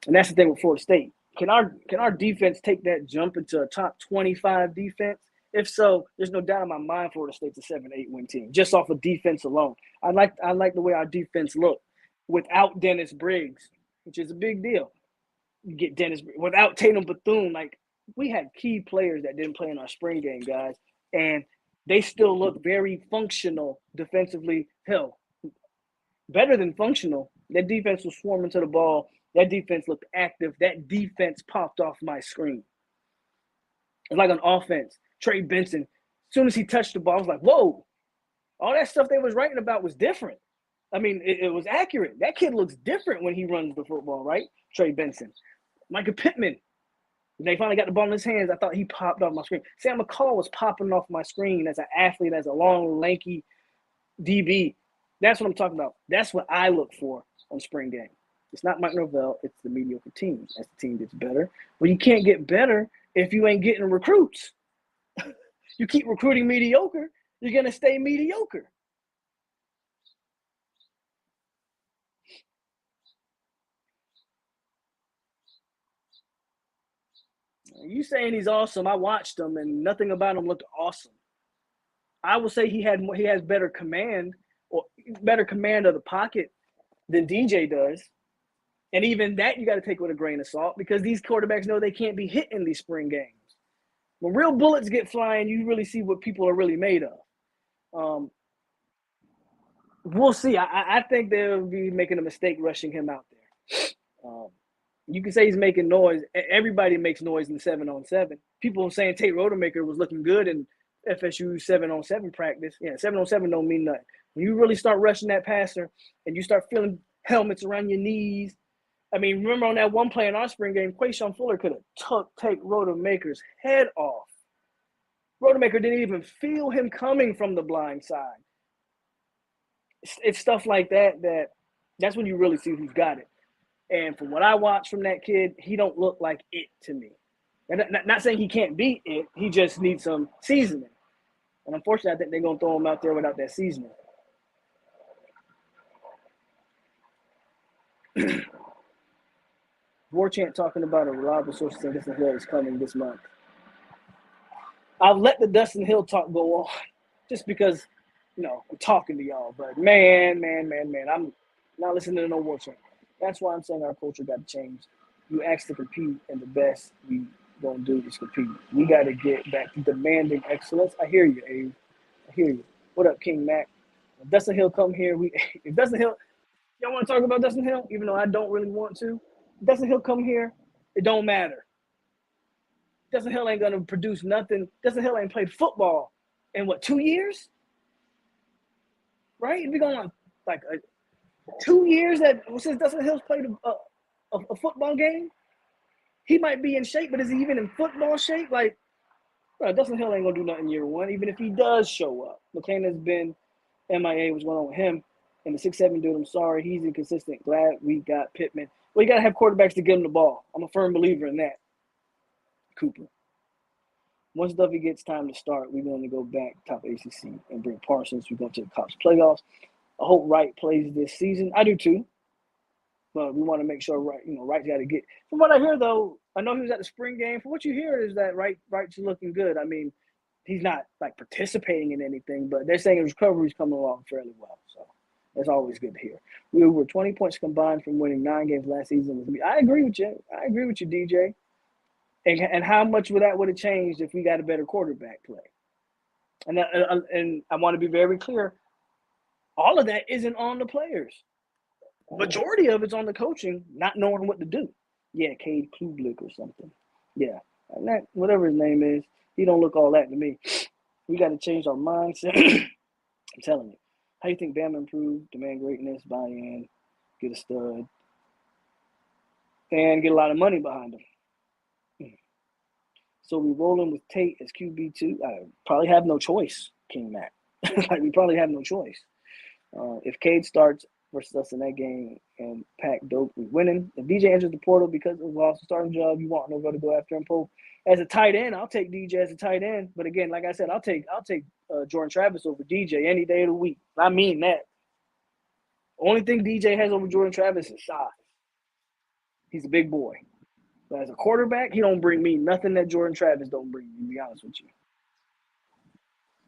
And that's the thing with Florida State. Can our defense take that jump into a top 25 defense? If so, there's no doubt in my mind Florida State's a 7-8 win team, just off of defense alone. I like the way our defense looked without Dennis Briggs, which is a big deal. You get Dennis without Tatum Bethune. Like, we had key players that didn't play in our spring game, guys, and they still look very functional defensively. Hell, better than functional. That defense was swarming to the ball. That defense looked active. That defense popped off my screen. It's like on offense. Trey Benson, as soon as he touched the ball, I was like, whoa. All that stuff they was writing about was different. I mean, it was accurate. That kid looks different when he runs the football, right? Trey Benson. Micah Pittman. When they finally got the ball in his hands, I thought he popped off my screen. Sam McCall was popping off my screen as an athlete, as a long, lanky DB. That's what I'm talking about. That's what I look for on spring game. It's not Mike Norvell. It's the mediocre team. As the team gets better. Well, you can't get better if you ain't getting recruits. You keep recruiting mediocre, you're going to stay mediocre. You saying he's awesome. I watched him, and nothing about him looked awesome. I would say he has better command of the pocket than DJ does. And even that you got to take with a grain of salt because these quarterbacks know they can't be hit in these spring games. When real bullets get flying, you really see what people are really made of. We'll see. I think they'll be making a mistake rushing him out there. You can say he's making noise. Everybody makes noise in 7-on-7. People are saying Tate Rodemaker was looking good in FSU 7-on-7 practice. Yeah, 7-on-7 don't mean nothing. When you really start rushing that passer and you start feeling helmets around your knees. I mean, remember on that one play in our spring game, Quayshawn Fuller could have took Tate Rodemaker's head off. Rodemaker didn't even feel him coming from the blind side. It's stuff like that's when you really see who's got it. And from what I watched from that kid, he don't look like it to me. And not saying he can't be it. He just needs some seasoning. And unfortunately, I think they're going to throw him out there without that seasoning. Warchant talking about a reliable source saying Dustin Hill is coming this month. I'll let the Dustin Hill talk go on just because, I'm talking to y'all. But man, I'm not listening to no Warchant. That's why I'm saying our culture got to change. You ask to compete, and the best we going to do is compete. We got to get back to demanding excellence. I hear you, Abe. I hear you. What up, King Mac? If Dustin Hill come here, if Dustin Hill, y'all want to talk about Dustin Hill, even though I don't really want to. If Dustin Hill come here, it don't matter. Dustin Hill ain't going to produce nothing. Dustin Hill ain't played football in, 2 years? Right? We're going on, 2 years since Dustin Hill's played a football game. He might be in shape, but is he even in football shape? Dustin Hill ain't gonna do nothing year one, even if he does show up. McClain has been MIA. What's going on with him? And the 6'7" dude, I'm sorry, he's inconsistent. Glad we got Pittman. Well, you gotta have quarterbacks to give him the ball. I'm a firm believer in that. Cooper. Once Duffy gets time to start, we're going to go back top ACC and bring Parsons. We're going to the Cops playoffs. I hope Wright plays this season. I do too. But we want to make sure Wright's got to get. From what I hear, though, I know he was at the spring game. From what you hear is that Wright's looking good. I mean, he's not participating in anything, but they're saying his recovery's coming along fairly well. So that's always good to hear. We were 20 points combined from winning 9 games last season. I agree with you. DJ. And how much would have changed if we got a better quarterback play? And I want to be very clear. All of that isn't on the players. Majority of it's on the coaching, not knowing what to do. Yeah, Cade Klubnik or something. Yeah, and that whatever his name is, he don't look all that to me. We got to change our mindset. I'm telling you. How you think Bama improved? Demand greatness, buy in, get a stud, and get a lot of money behind him. So we rolling with Tate as QB2. I probably have no choice, King Mac. We probably have no choice. If Cade starts versus us in that game and Pack dope, we winning. If DJ enters the portal because of lost starting job, you want nobody to go after him. As a tight end, I'll take DJ as a tight end. But again, like I said, I'll take Jordan Travis over DJ any day of the week. I mean that. Only thing DJ has over Jordan Travis is size. He's a big boy. But as a quarterback, he don't bring me nothing that Jordan Travis don't bring me, to be honest with you.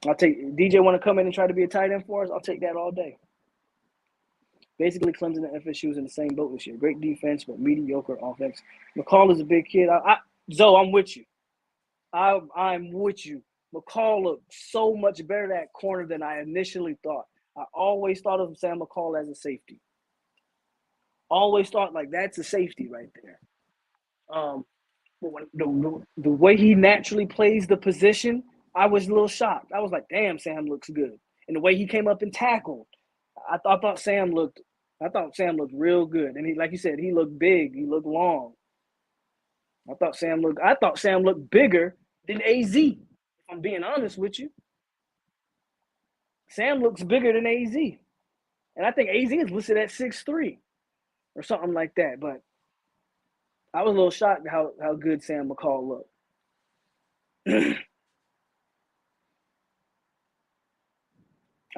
I'll take DJ want to come in and try to be a tight end for us, I'll take that all day. Basically, Clemson and FSU is in the same boat this year. Great defense, but mediocre offense. McCall is a big kid. Zoe, I'm with you. I'm with you. McCall looked so much better at corner than I initially thought. I always thought of Sam McCall as a safety. Always thought that's a safety right there. The way he naturally plays the position, I was a little shocked. I was like, damn, Sam looks good. And the way he came up and tackled, I thought Sam looked real good. And he, like you said, he looked big. He looked long. I thought Sam looked bigger than AZ, if I'm being honest with you. Sam looks bigger than AZ. And I think AZ is listed at 6'3" or something like that. But I was a little shocked how good Sam McCall looked. I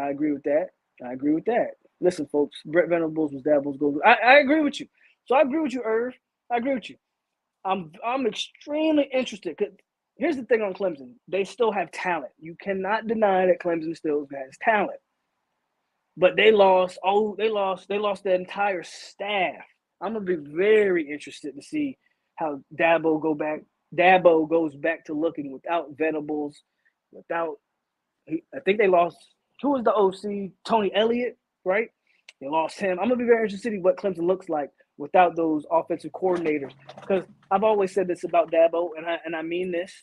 agree with that. Listen, folks, Brett Venables was Dabo's goal. I agree with you. So I agree with you, Irv. I agree with you. I'm extremely interested because here's the thing on Clemson. They still have talent. You cannot deny that Clemson still has talent. But they lost their entire staff. I'm gonna be very interested to see how Dabo goes back to looking without Venables, without I think they lost who was the OC? Tony Elliott, right? They lost him. I'm gonna be very interested to see what Clemson looks like without those offensive coordinators. Because I've always said this about Dabo, and I mean this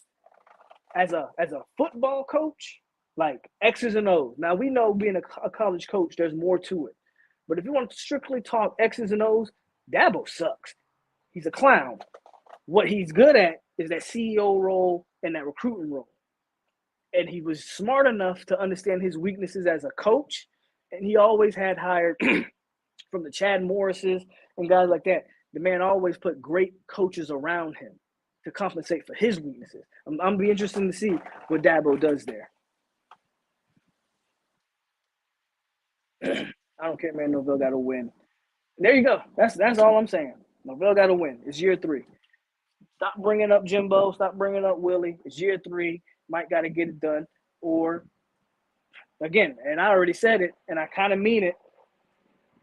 as a football coach, like X's and O's. Now we know being a college coach, there's more to it. But if you want to strictly talk X's and O's, Dabo sucks. He's a clown. What he's good at is that CEO role and that recruiting role. And he was smart enough to understand his weaknesses as a coach. And he always had hired from the Chad Morrises and guys like that. The man always put great coaches around him to compensate for his weaknesses. I'm be interested to see what Dabo does there. I don't care, man. Norvell got to win. There you go. That's all I'm saying. Norvell got to win. It's year 3. Stop bringing up Jimbo. Stop bringing up Willie. It's year 3. Mike got to get it done. Or, again, and I already said it, and I kind of mean it,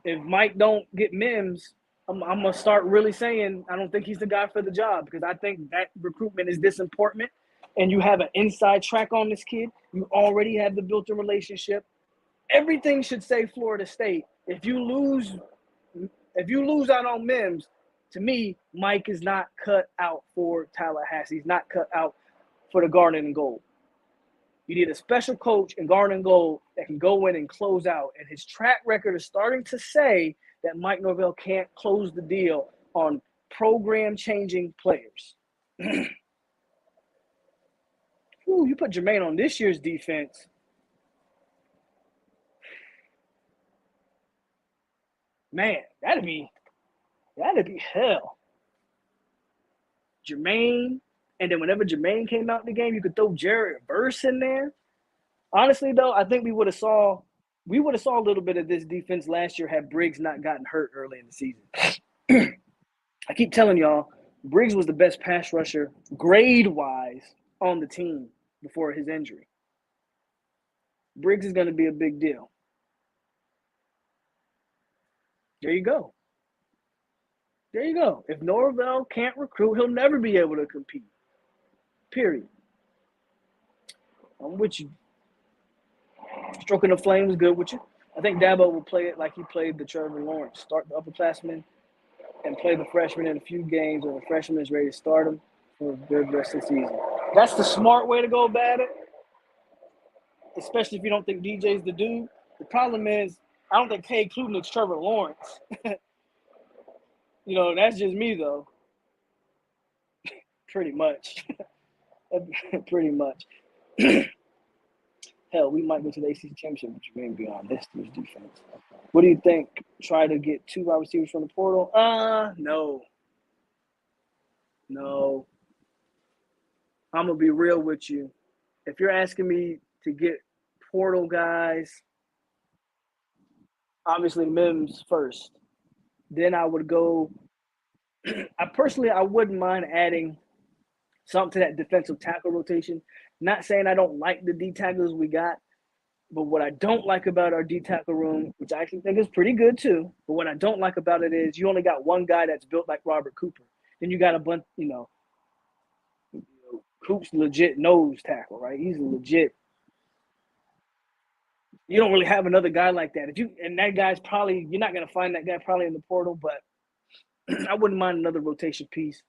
if Mike don't get Mims, I'm going to start really saying I don't think he's the guy for the job because I think that recruitment is this important, and you have an inside track on this kid. You already have the built-in relationship. Everything should say Florida State. If you lose out on Mims, to me, Mike is not cut out for Tallahassee. He's not cut out for the Garnet and Gold. You need a special coach in Garnet and Gold that can go in and close out. And his track record is starting to say that Mike Norvell can't close the deal on program-changing players. Ooh, you put Jermaine on this year's defense. Man, that'd be hell. Jermaine, and then whenever Jermaine came out in the game, you could throw Jared Verse in there. Honestly, though, I think we would have saw a little bit of this defense last year had Briggs not gotten hurt early in the season. I keep telling y'all, Briggs was the best pass rusher grade-wise on the team before his injury. Briggs is going to be a big deal. There you go. If Norvell can't recruit, he'll never be able to compete. Period. I'm with you. Stroking the flame is good with you. I think Dabo will play it like he played the Trevor Lawrence. Start the upperclassmen and play the freshmen in a few games when the freshman is ready to start them for a good rest of the season. That's the smart way to go about it, especially if you don't think DJ's the dude. The problem is I don't think Cade Klubnik's Trevor Lawrence. That's just me, though. Pretty much. Pretty much. Hell, we might go to the ACC championship with Jermaine beyond this year's defense. What do you think? Try to get 2 wide receivers from the portal? No. I'm going to be real with you. If you're asking me to get portal guys, obviously Mims first. Then I would go – I wouldn't mind adding something to that defensive tackle rotation. Not saying I don't like the D tackles we got, but what I don't like about our D tackle room, which I actually think is pretty good too, but what I don't like about it is you only got one guy that's built like Robert Cooper. Then you got a bunch, Coop's legit nose tackle, right? He's legit. You don't really have another guy like that. And that guy's probably – you're not going to find that guy probably in the portal, but I wouldn't mind another rotation piece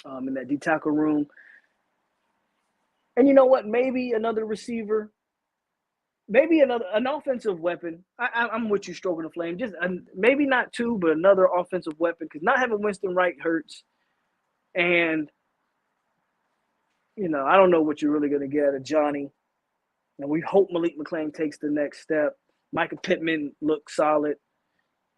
in that D tackle room. And you know what? Maybe another receiver, maybe an offensive weapon. I'm with you, stroking the flame. Just maybe not 2, but another offensive weapon because not having Winston Wright hurts. And, I don't know what you're really going to get out of Johnny. And we hope Malik McClain takes the next step. Micah Pittman looks solid.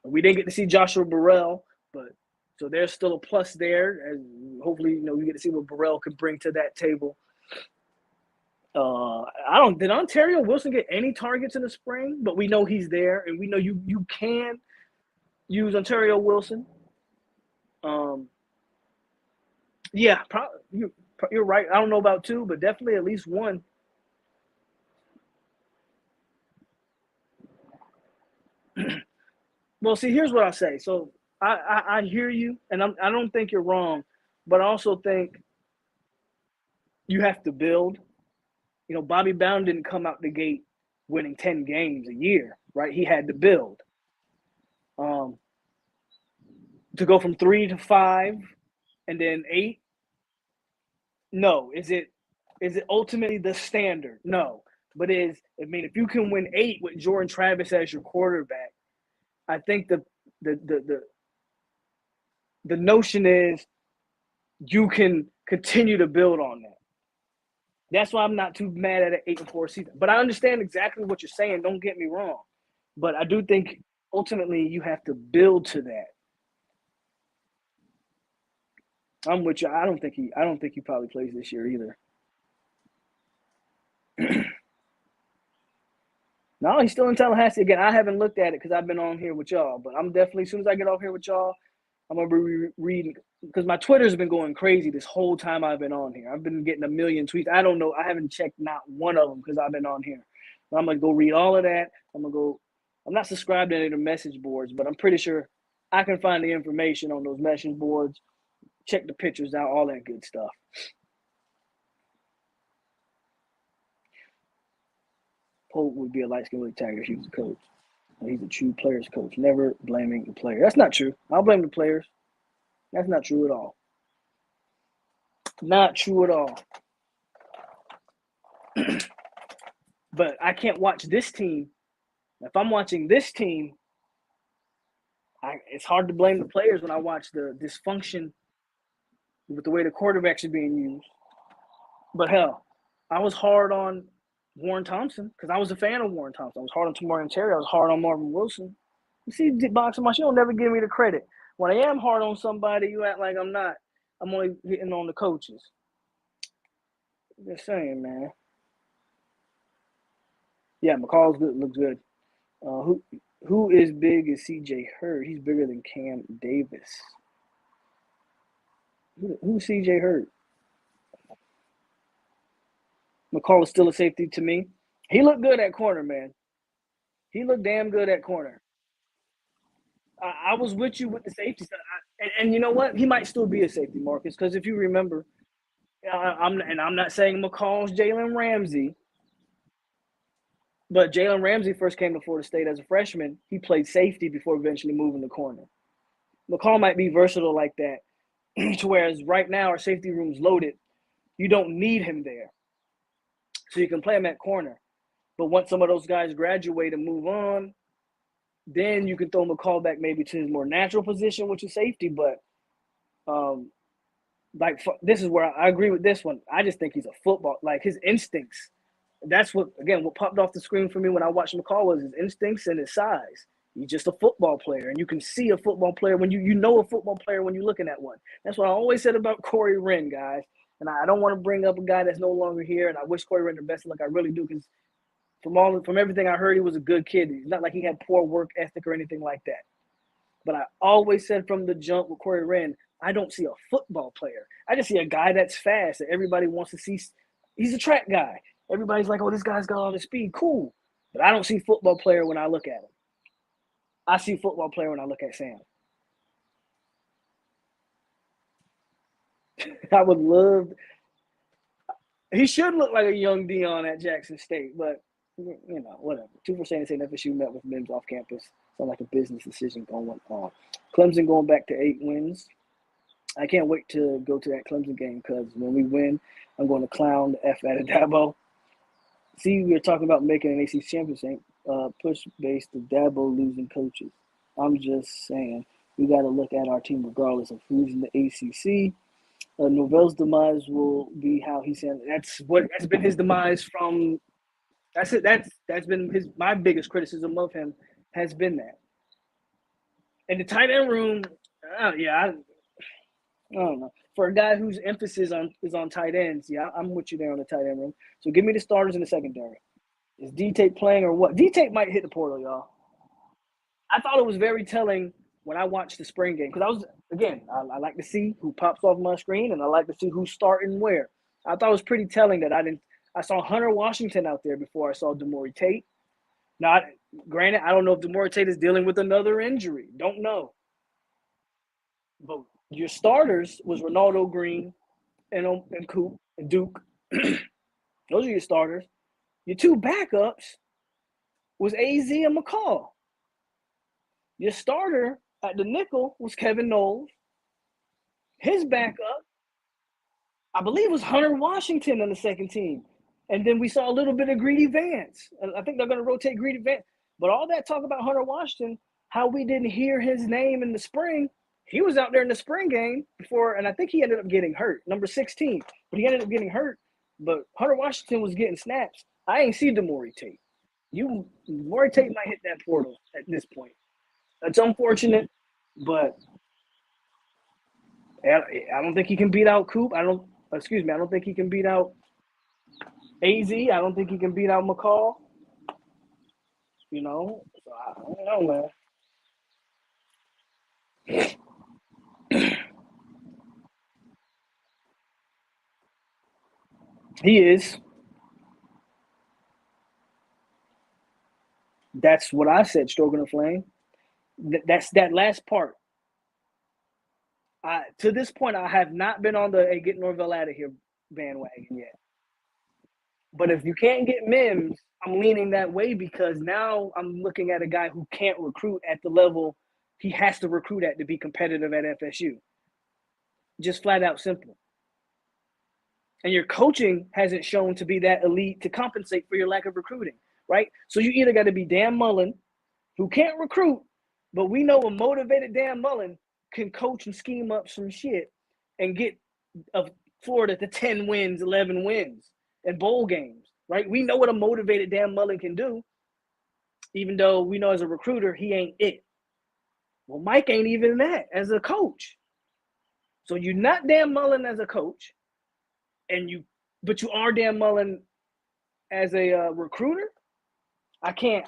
We didn't get to see Joshua Burrell, but so there's still a plus there. And hopefully, we get to see what Burrell can bring to that table. Did Ontario Wilson get any targets in the spring? But we know he's there, and we know you can use Ontario Wilson. Yeah, you're right. I don't know about 2, but definitely at least 1. Well, see, here's what I say. So I hear you, and I don't think you're wrong, but I also think you have to build. You know, Bobby Bowden didn't come out the gate winning 10 games a year, right? He had to build. To go from 3 to 5 and then 8, no. Is it ultimately the standard? No. But if you can win 8 with Jordan Travis as your quarterback, I think the notion is you can continue to build on that. That's why I'm not too mad at an 8-4 season. But I understand exactly what you're saying. Don't get me wrong. But I do think ultimately you have to build to that. I'm with you. I don't think he probably plays this year either. No, he's still in Tallahassee. Again, I haven't looked at it because I've been on here with y'all. But I'm definitely, as soon as I get off here with y'all, I'm going to be reading, because my Twitter's been going crazy this whole time I've been on here. I've been getting a million tweets. I don't know. I haven't checked not one of them because I've been on here. But I'm going to go read all of that. I'm not subscribed to any of the message boards, but I'm pretty sure I can find the information on those message boards, check the pictures out, all that good stuff. Polk would be a light-skinned tagger if he was a coach. He's a true player's coach, never blaming the player. That's not true. I'll blame the players. That's not true at all. Not true at all. But I can't watch this team. If I'm watching this team, it's hard to blame the players when I watch the dysfunction with the way the quarterbacks are being used. But hell, I was hard on Warren Thompson because I was a fan of Warren Thompson. I was hard on Tamarian Terry. I was hard on Marvin Wilson. You see, Boxing Marsh, you don't never give me the credit. When I am hard on somebody, you act like I'm not. I'm only hitting on the coaches. Just saying, man. Yeah, McCall's good. Looks good. Who is big as CJ Hurd? He's bigger than Cam Davis. Who's CJ Hurd? McCall is still a safety to me. He looked good at corner, man. He looked damn good at corner. I was with you with the safety stuff. And you know what? He might still be a safety, Marcus, because if you remember, I'm not saying McCall's Jalen Ramsey, but Jalen Ramsey first came to Florida State as a freshman. He played safety before eventually moving to corner. McCall might be versatile like that, to whereas right now our safety room's loaded. You don't need him there. So you can play him at corner. But once some of those guys graduate and move on, then you can throw McCall back maybe to his more natural position, which is safety. But this is where I agree with this one. I just think he's a football, like his instincts. That's what popped off the screen for me when I watched McCall was his instincts and his size. He's just a football player, and you can see a football player when you know a football player when you're looking at one. That's what I always said about Corey Wren, guys. And I don't want to bring up a guy that's no longer here, and I wish Corey Wren the best of luck. I really do, because from everything I heard, he was a good kid. It's not like he had poor work ethic or anything like that. But I always said from the jump with Corey Wren, I don't see a football player. I just see a guy that's fast that everybody wants to see. He's a track guy. Everybody's like, oh, this guy's got all the speed. Cool. But I don't see football player when I look at him. I see football player when I look at Sam. I would love – he should look like a young Dion at Jackson State, but, whatever. 2% saying FSU met with Mims off campus. Sound like a business decision going on. Clemson going back to 8 wins. I can't wait to go to that Clemson game because when we win, I'm going to clown the F out of Dabo. See, we were talking about making an ACC championship push based to Dabo losing coaches. I'm just saying we got to look at our team regardless of who's in the ACC. Norvell's demise will be how he said. That's been his demise from. That's it. That's been my biggest criticism of him has been that. And the tight end room, I don't know. for a guy whose emphasis is on tight ends, yeah, I'm with you there on the tight end room. So give me the starters in the secondary. Is D-Tape playing or what? D-Tape might hit the portal, y'all. I thought it was very telling when I watched the spring game because I like to see who pops off my screen and I like to see who's starting where. I thought it was pretty telling that I saw Hunter Washington out there before I saw Demore Tate. Now, granted, I don't know if Demore Tate is dealing with another injury. Don't know. But your starters was Ronaldo Green and Coop and Duke. Those are your starters. Your two backups was AZ and McCall. Your starter at the nickel was Kevin Knowles. His backup, I believe, was Hunter Washington on the second team. And then we saw a little bit of Greedy Vance. I think they're going to rotate Greedy Vance. But all that talk about Hunter Washington, how we didn't hear his name in the spring, he was out there in the spring game before, and I think he ended up getting hurt, number 16. But he ended up getting hurt. But Hunter Washington was getting snaps. I ain't see Demore Tate. Demore Tate might hit that portal at this point. That's unfortunate, but I don't think he can beat out Coop. I don't think he can beat out AZ. I don't think he can beat out McCall. You know, so I don't know, man. He is. That's what I said, stroking a flame. That's that last part. To this point, I have not been on the get Norvell out of here bandwagon yet. But if you can't get Mims, I'm leaning that way because now I'm looking at a guy who can't recruit at the level he has to recruit at to be competitive at FSU. Just flat out simple. And your coaching hasn't shown to be that elite to compensate for your lack of recruiting, right? So you either got to be Dan Mullen, who can't recruit, but we know a motivated Dan Mullen can coach and scheme up some shit and get Florida to 10 wins, 11 wins, and bowl games, right? We know what a motivated Dan Mullen can do, even though we know as a recruiter, he ain't it. Well, Mike ain't even that as a coach. So you're not Dan Mullen as a coach, but you are Dan Mullen as a recruiter. I can't.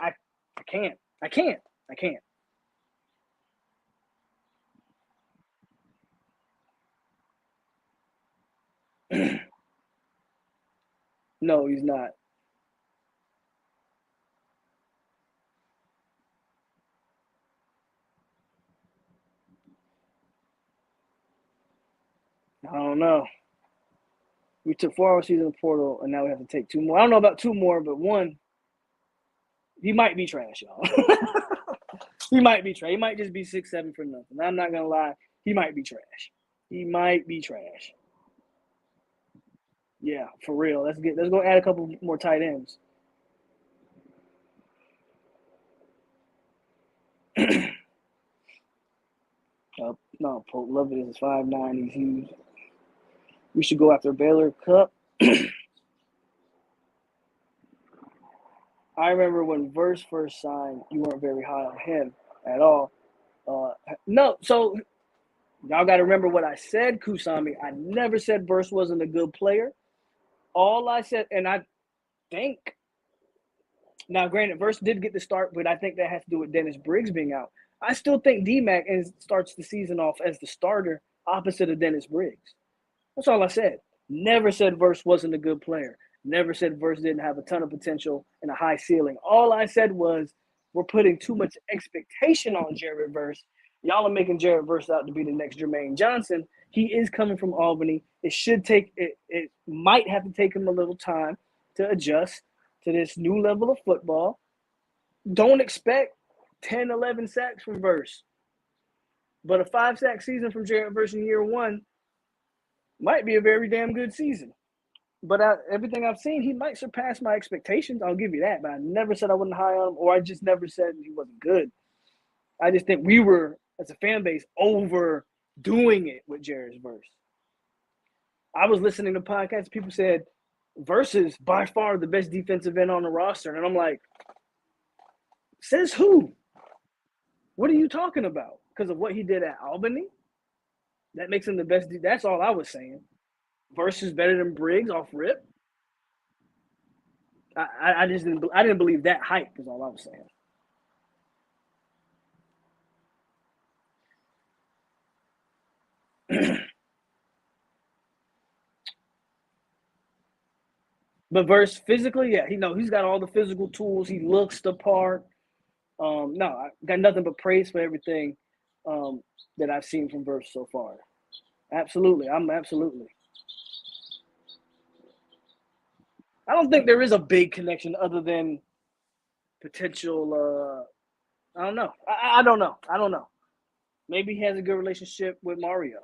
No, he's not. I don't know. We took 4 hours season of portal, and now we have to take 2 more. I don't know about 2 more, but 1, he might be trash, y'all. He might be trash. He might just be 6'7" for nothing. I'm not gonna lie. He might be trash. Yeah, for real. Let's go add a couple more tight ends. No, Polk Lovett is 5'9". He's huge. We should go after Baylor Cup. I remember when Verse first signed, you weren't very high on him at all. No, so y'all got to remember what I said, Kusami. I never said Verse wasn't a good player. All I said, and I think, now granted, Verse did get the start, but I think that has to do with Dennis Briggs being out. I still think D-Mac starts the season off as the starter opposite of Dennis Briggs. That's all I said. Never said Verse wasn't a good player. Never said Verse didn't have a ton of potential and a high ceiling. All I said was we're putting too much expectation on Jared Verse. Y'all are making Jared Verse out to be the next Jermaine Johnson. He is coming from Albany. It might have to take him a little time to adjust to this new level of football. Don't expect 10, 11 sacks from Verse. But a 5-sack season from Jared Verse in year 1 might be a very damn good season. But everything I've seen, he might surpass my expectations. I'll give you that. But I never said I wasn't high on him, or I just never said he wasn't good. I just think we were, as a fan base, overdoing it with Jared Verse. I was listening to podcasts. People said Verse is by far the best defensive end on the roster. And I'm like, says who? What are you talking about? Because of what he did at Albany? That makes him the best. That's all I was saying. Versus better than Briggs off rip. I just didn't believe that hype is all I was saying. But verse physically, yeah, he's got all the physical tools. He looks the part. No, I got nothing but praise for everything that I've seen from Verse so far. Absolutely, absolutely. I don't think there is a big connection other than potential. I don't know. I don't know. I don't know. Maybe he has a good relationship with Mario,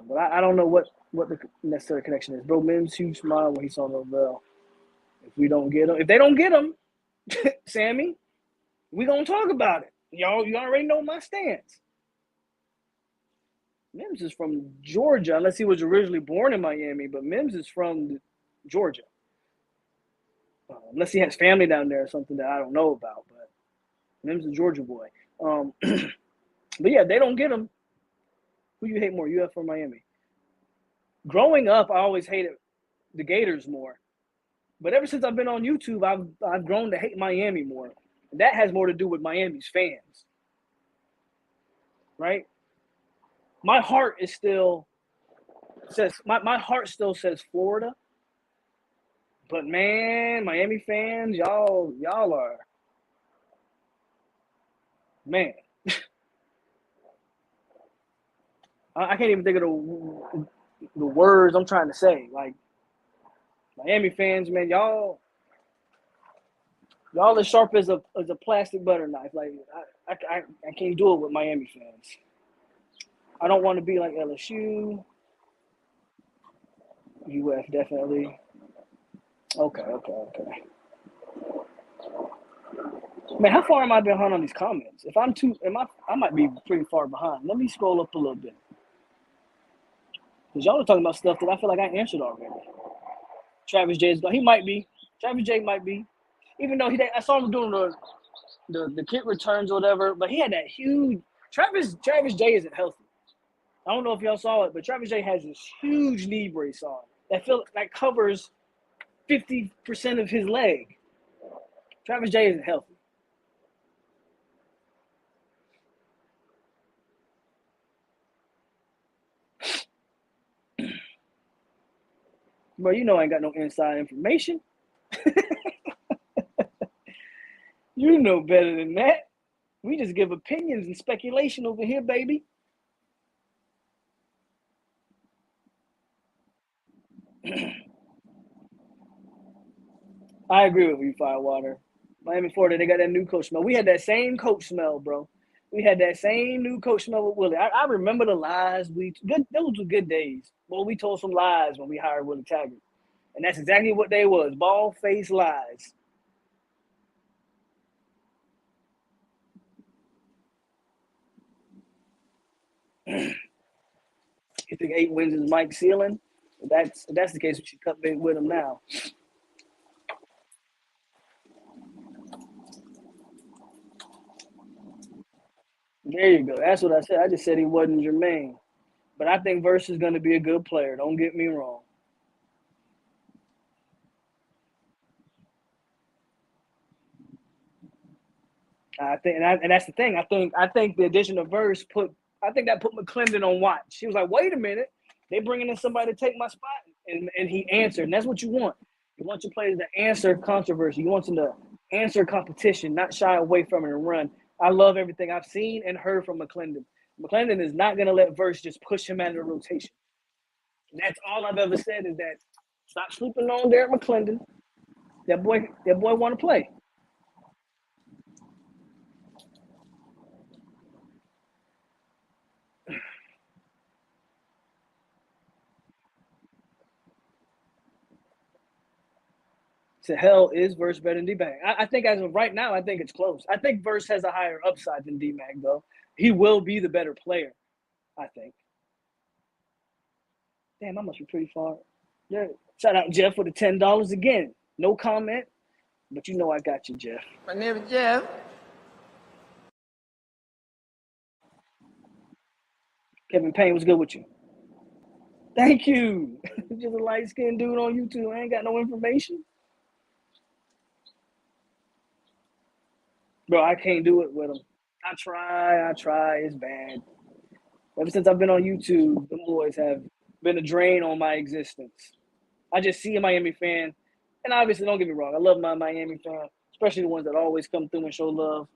but I don't know what the necessary connection is. Bro, Mims huge smile when he saw Novell. If they don't get him, Sammy, we gonna talk about it. Y'all, you already know my stance. Mims is from Georgia, unless he was originally born in Miami, but Mims is from Georgia. Unless he has family down there or something that I don't know about, but Mims is a Georgia boy. But yeah, they don't get him. Who you hate more, UF or Miami? Growing up, I always hated the Gators more. But ever since I've been on YouTube, I've grown to hate Miami more. And that has more to do with Miami's fans. Right? My heart is still says my heart still says Florida. But man, Miami fans, y'all are, man. I can't even think of the words I'm trying to say. Like, Miami fans, man, y'all as sharp as a plastic butter knife. Like, I can't do it with Miami fans. I don't want to be like LSU. UF definitely. Okay. Man, how far am I behind on these comments? If I'm I might be pretty far behind. Let me scroll up a little bit. Because y'all are talking about stuff that I feel like I answered already. Travis J is he might be. Travis J might be. Even though I saw him doing the kick returns or whatever, but he had that huge Travis J isn't healthy. I don't know if y'all saw it, but Travis J has this huge knee brace on that covers 50% of his leg. Travis J isn't healthy. Bro, you know I ain't got no inside information. You know better than that. We just give opinions and speculation over here, baby. I agree with you, Firewater. Miami, Florida, they got that new coach smell. We had that same coach smell, bro. We had that same new coach smell with Willie. I remember the lies. Those were good days. Well, we told some lies when we hired Willie Taggart. And that's exactly what they was, bald-faced lies. You think 8 wins is Mike's ceiling? If that's the case, we should cut bait with him now. There you go. That's what I said. I just said he wasn't Jermaine. But I think Verse is going to be a good player. Don't get me wrong. I think, and that's the thing. I think the addition of Verse put McClendon on watch. He was like, wait a minute, they bringing in somebody to take my spot, and he answered. And that's what you want. You want your players to answer controversy. You want them to answer competition, not shy away from it and run. I love everything I've seen and heard from McClendon. McClendon is not going to let Verse just push him out of the rotation. That's all I've ever said is that stop sleeping on Derek McClendon. That boy want to play. To hell, is Verse better than D-Mac? I think as of right now, I think it's close. I think Verse has a higher upside than D-Mac, though. He will be the better player, I think. Damn, I must be pretty far. Yeah. Shout out Jeff for the $10 again. No comment, but you know I got you, Jeff. My name is Jeff. Kevin Payne, what's good with you? Thank you. Just a light-skinned dude on YouTube. I ain't got no information. Bro, I can't do it with him. I try. It's bad. Ever since I've been on YouTube, the boys have been a drain on my existence. I just see a Miami fan, and obviously, don't get me wrong, I love my Miami fan, especially the ones that always come through and show love.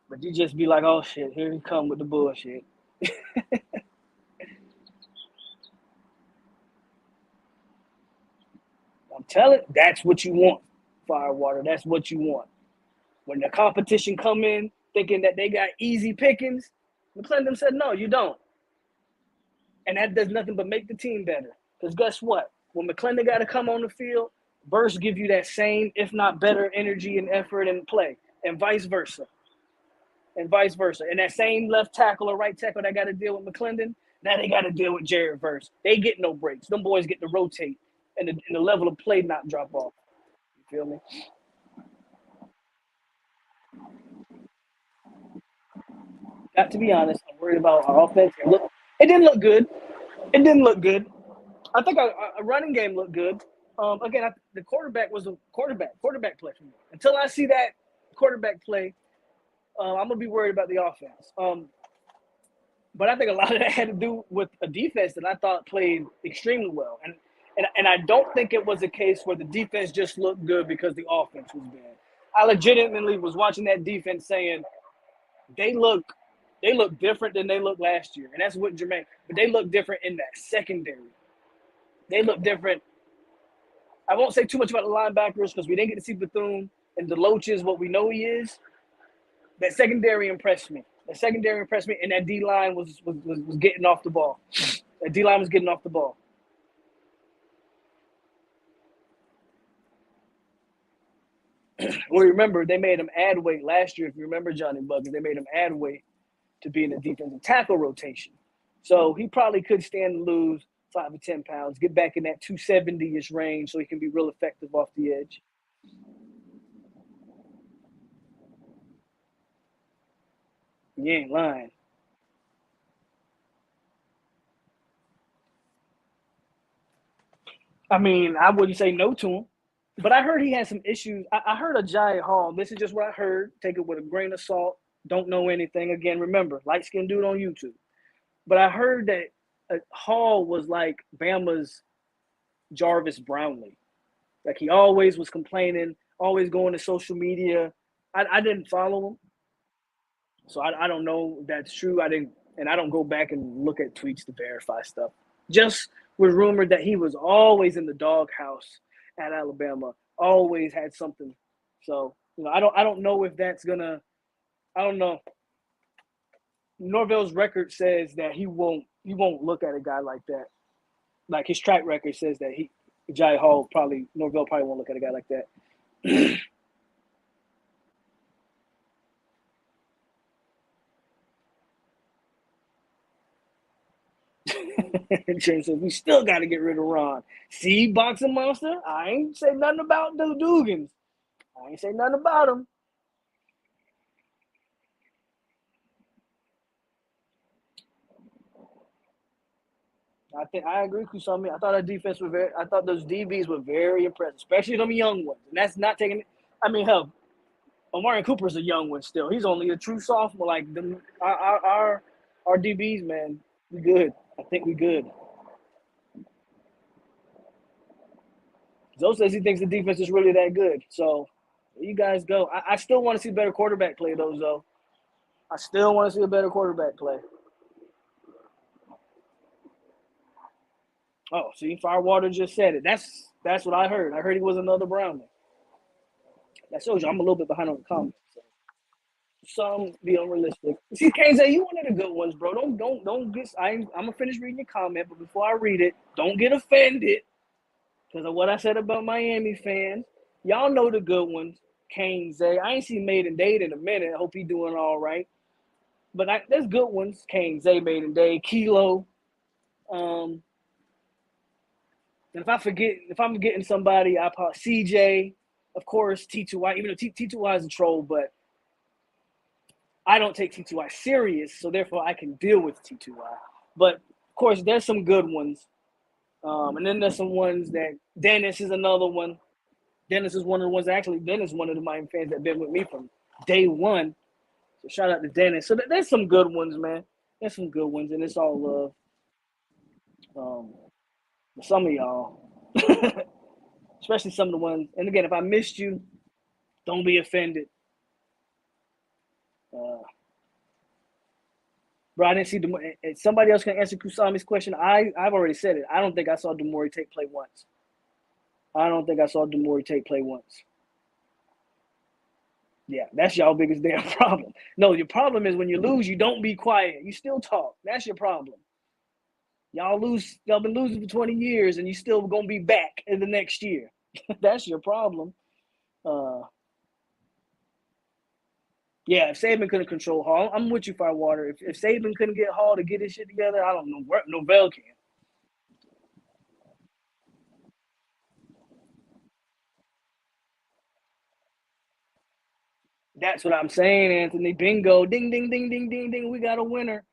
But you just be like, oh shit, here he come with the bullshit. I'm telling, that's what you want, Firewater. That's what you want. When the competition come in thinking that they got easy pickings, McClendon said, no, you don't. And that does nothing but make the team better. Because guess what? When McClendon got to come on the field, Burst give you that same, if not better, energy and effort and play, and vice versa. And that same left tackle or right tackle that got to deal with McClendon, now they got to deal with Jared Verse. They get no breaks. Them boys get to rotate, and the level of play not drop off. You feel me? Got to be honest, I'm worried about our offense. It didn't look good. I think a running game looked good. Again, the quarterback was a quarterback play for me. Until I see that quarterback play, I'm going to be worried about the offense. But I think a lot of that had to do with a defense that I thought played extremely well. And I don't think it was a case where the defense just looked good because the offense was bad. I legitimately was watching that defense saying they look different than they looked last year. And that's what Jermaine, but they look different in that secondary. They look different. I won't say too much about the linebackers because we didn't get to see Bethune and DeLoach is what we know he is. That secondary impressed me. And that D-line was getting off the ball. That D-line was getting off the ball. Well, remember, they made him add weight last year. If you remember Johnny Buggins, they made him add weight to be in the defensive tackle rotation. So he probably could stand to lose 5 to 10 pounds, get back in that 270-ish range so he can be real effective off the edge. You ain't lying. I mean, I wouldn't say no to him, but I heard he had some issues. I heard Ajayi Hall. This is just what I heard. Take it with a grain of salt. Don't know anything. Again, remember, light-skinned dude on YouTube. But I heard that Hall was like Bama's Jarvis Brownlee. Like he always was complaining, always going to social media. I didn't follow him, so I don't know if that's true. I don't go back and look at tweets to verify stuff. Just was rumored that he was always in the doghouse at Alabama, always had something. So I don't know if that's gonna. I don't know. Norvell's record says that he won't look at a guy like that. Like his track record says that Norvell probably won't look at a guy like that. James says we still got to get rid of Ron. See, Boxing Monster, I ain't say nothing about the Dugans. I ain't say nothing about him. I agree, Kusami. I thought our defense was I thought those DBs were very impressive, especially them young ones. And that's not taking. I mean, hell, Omarion Cooper's a young one still. He's only a true sophomore. Like our DBs, man, we good. I think we good. Zoe says he thinks the defense is really that good. So there you guys go. I still want to see better quarterback play, though, Zoe. I still want to see a better quarterback play. Oh, see, Firewater just said it. That's what I heard. I heard he was another Brownie. That shows you I'm a little bit behind on the comments. So. Some be unrealistic. See, KZ, you one of the good ones, bro. Don't get. I'm gonna finish reading your comment, but before I read it, don't get offended because of what I said about Miami fans. Y'all know the good ones. Kane Zay. I ain't seen Maiden Dade in a minute. I hope he doing all right. But there's good ones. Kane Zay, Maiden Dade, Kilo. And if I'm forgetting somebody, I apologize. CJ, of course, T2Y. Even though T2Y is a troll, but I don't take T2Y serious, so therefore I can deal with T2Y. But of course, there's some good ones, and then there's some ones that Dennis is another one. Dennis is one of the ones. Actually, Dennis is one of the Miami fans that been with me from day one. So shout out to Dennis. So there's some good ones, man. There's some good ones, and it's all love. Some of y'all, especially some of the ones. And again, if I missed you, don't be offended. Bro, I didn't see Demore. Somebody else can answer Kusami's question. I've already said it. I don't think I saw Demore Tate play once. Yeah, that's y'all biggest damn problem. No, your problem is when you lose, you don't be quiet. You still talk. That's your problem. Y'all been losing for 20 years, and you still gonna be back in the next year. That's your problem. Yeah, if Saban couldn't control Hall, I'm with you, Firewater. If Saban couldn't get Hall to get his shit together, I don't know where Novell can. That's what I'm saying, Anthony. Bingo. Ding, ding, ding, ding, ding, ding. We got a winner.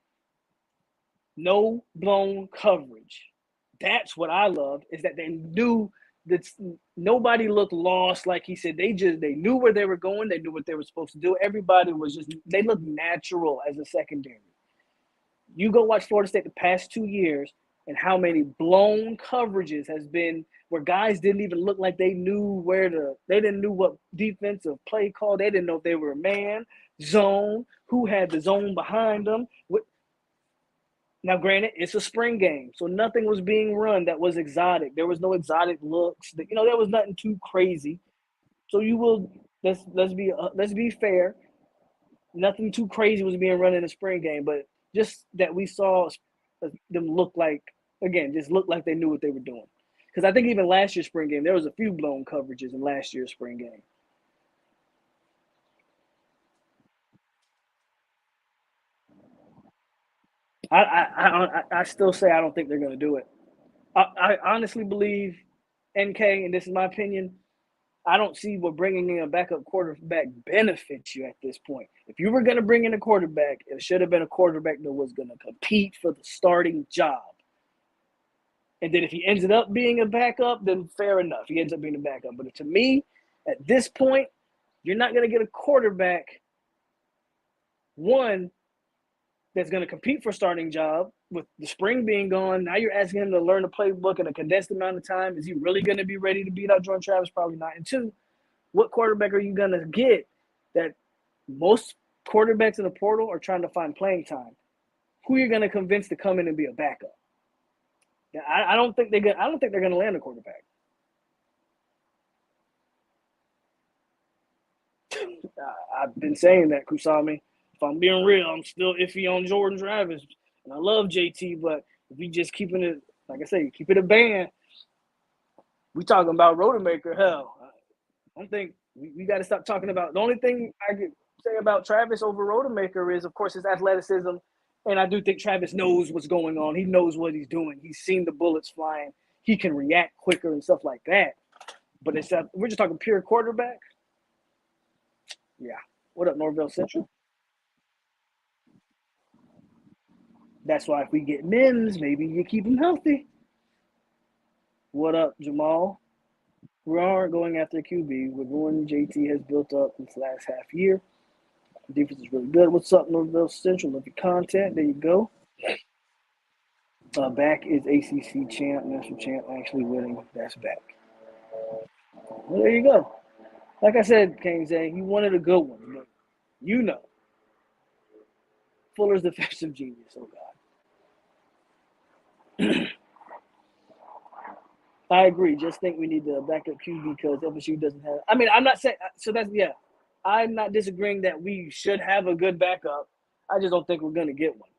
No blown coverage. That's what I love, is that they knew that nobody looked lost. Like he said, they knew where they were going. They knew what they were supposed to do. Everybody they looked natural as a secondary. You go watch Florida State the past 2 years and how many blown coverages has been where guys didn't even look like they knew they didn't know what defensive play call. They didn't know if they were man, zone, who had the zone behind them. Now, granted, it's a spring game, so nothing was being run that was exotic. There was no exotic looks. There was nothing too crazy. So let's be fair. Nothing too crazy was being run in the spring game, but just that we saw them look like they knew what they were doing. Because I think even last year's spring game, there was a few blown coverages in last year's spring game. I still say I don't think they're going to do it. I honestly believe NK, and this is my opinion, I don't see what bringing in a backup quarterback benefits you at this point. If you were going to bring in a quarterback, it should have been a quarterback that was going to compete for the starting job. And then if he ends up being a backup, then fair enough. He ends up being a backup. But to me, at this point, you're not going to get a quarterback, one, that's going to compete for a starting job with the spring being gone. Now you're asking him to learn the playbook in a condensed amount of time. Is he really going to be ready to beat out Jordan Travis? Probably not. And two, what quarterback are you going to get that most quarterbacks in the portal are trying to find playing time? Who are you going to convince to come in and be a backup? I don't think they're going to land a quarterback. I've been saying that, Kusami. If I'm being real, I'm still iffy on Jordan Travis. And I love JT, but if we just keeping it, like I say, keep it a band, we talking about Rodemaker, hell. I don't think we got to stop talking about. The only thing I could say about Travis over Rodemaker is, of course, his athleticism. And I do think Travis knows what's going on. He knows what he's doing. He's seen the bullets flying. He can react quicker and stuff like that. But we're just talking pure quarterback. Yeah. What up, Norville Central? That's why if we get Mims, maybe you keep him healthy. What up, Jamal? We are going after QB with one JT has built up this last half year. The defense is really good. What's up, Norville Central? Look at content. There you go. Back is ACC champ, national champ, actually winning. That's back. Well, there you go. Like I said, King Zay, he wanted a good one, but you know. Fuller's defensive genius. Oh, God. I agree. Just think we need the backup QB because FSU doesn't have. I mean, I'm not saying so. I'm not disagreeing that we should have a good backup. I just don't think we're going to get one.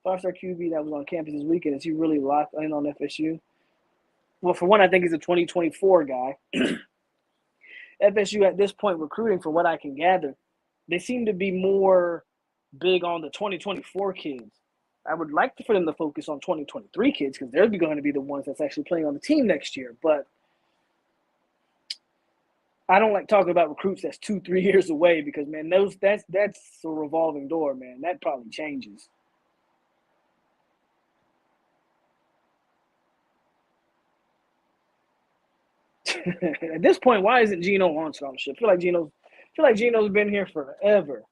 5-star QB that was on campus this weekend. Is he really locked in on FSU? Well, for one, I think he's a 2024 guy. FSU at this point recruiting, from what I can gather, they seem to be more big on the 2024 kids. I would like for them to focus on 2023 kids because they're going to be the ones that's actually playing on the team next year. But I don't like talking about recruits that's 2-3 years away because, man, that's a revolving door, man. That probably changes. At this point, why isn't Geno on scholarship? I feel like Geno's been here forever.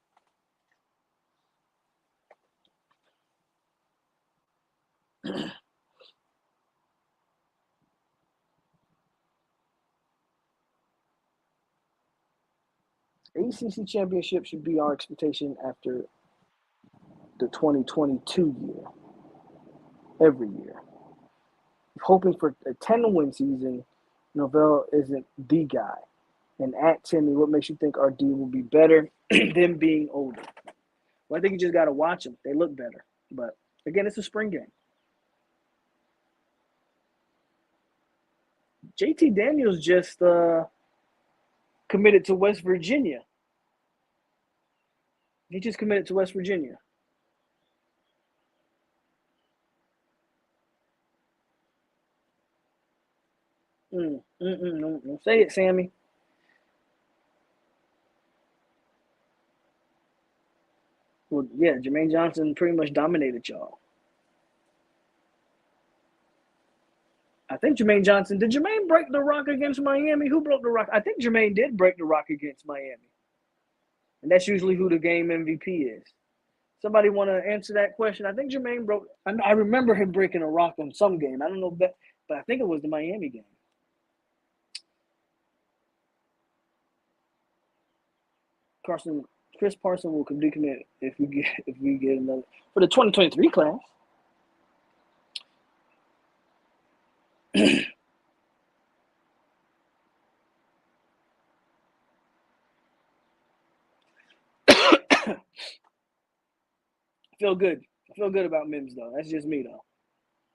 ACC championship should be our expectation after the 2022 year. Every year. Hoping for a 10-win season, Novell isn't the guy. And at Timmy, what makes you think our D will be better than being older? Well, I think you just got to watch them. They look better. But, again, it's a spring game. JT Daniels just committed to West Virginia. He just committed to West Virginia. Don't say it, Sammy. Well, yeah, Jermaine Johnson pretty much dominated y'all. I think Jermaine Johnson, did Jermaine break the rock against Miami? Who broke the rock? I think Jermaine did break the rock against Miami. And that's usually who the game MVP is. Somebody want to answer that question? I think Jermaine broke. I remember him breaking a rock in some game. I don't know that, but I think it was the Miami game. Chris Parson will decommit if we get another for the 2023 class. I feel good about Mims though. That's just me though.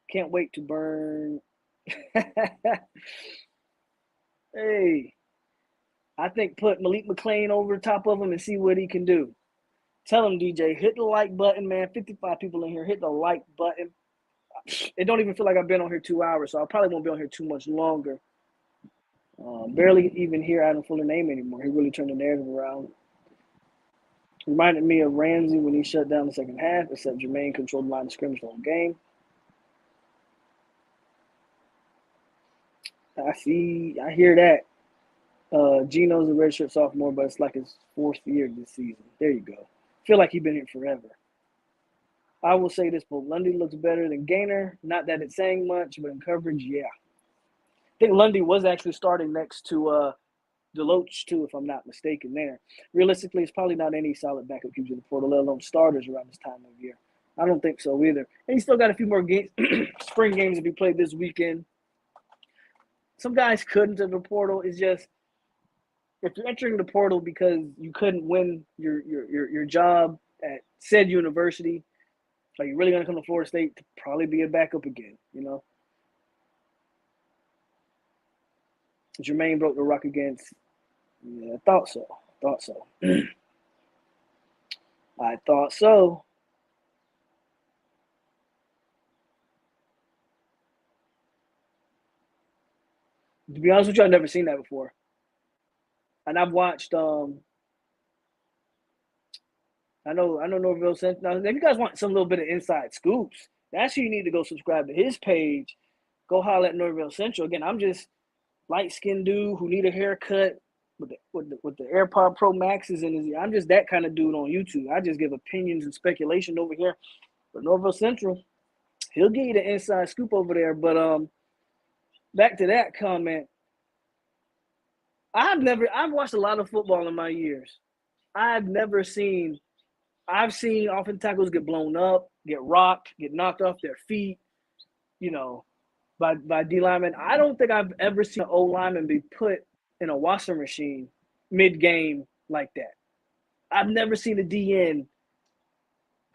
Can't wait to burn. Hey, I think put Malik McClain over the top of him and see what he can do. Tell him, DJ, hit the like button, man. 55 people in here. Hit the like button. It don't even feel like I've been on here 2 hours, so I probably won't be on here too much longer. Barely even hear Adam Fuller's name anymore. He really turned the narrative around. Reminded me of Ramsey when he shut down the second half, except Jermaine controlled the line of scrimmage the whole game. I hear that. Geno's a redshirt sophomore, but it's like his 4th year this season. There you go. Feel like he's been here forever. I will say this, but Lundy looks better than Gaynor. Not that it's saying much, but in coverage, yeah. I think Lundy was actually starting next to Deloach, too, if I'm not mistaken there. Realistically, it's probably not any solid backup keeps in the portal, let alone starters around this time of year. I don't think so either. And he's still got a few more games, spring games to be played this weekend. Some guys couldn't enter the portal. It's just if you're entering the portal because you couldn't win your job at said university, are you really going to come to Florida State to probably be a backup again, you know? Jermaine broke the rock against. Yeah, I thought so. I thought so. To be honest with you, I've never seen that before. And I've watched I know Norville Central. Now, if you guys want some little bit of inside scoops, that's who you need to go subscribe to his page. Go holler at Norville Central. Again, I'm just light-skinned dude who need a haircut with the AirPod Pro Maxes in his ear. I'm just that kind of dude on YouTube. I just give opinions and speculation over here. But Norville Central, he'll give you the inside scoop over there. But back to that comment. I've watched a lot of football in my years. I've seen offensive tackles get blown up, get rocked, get knocked off their feet, by D linemen. I don't think I've ever seen an O lineman be put in a washing machine mid-game like that. I've never seen a DN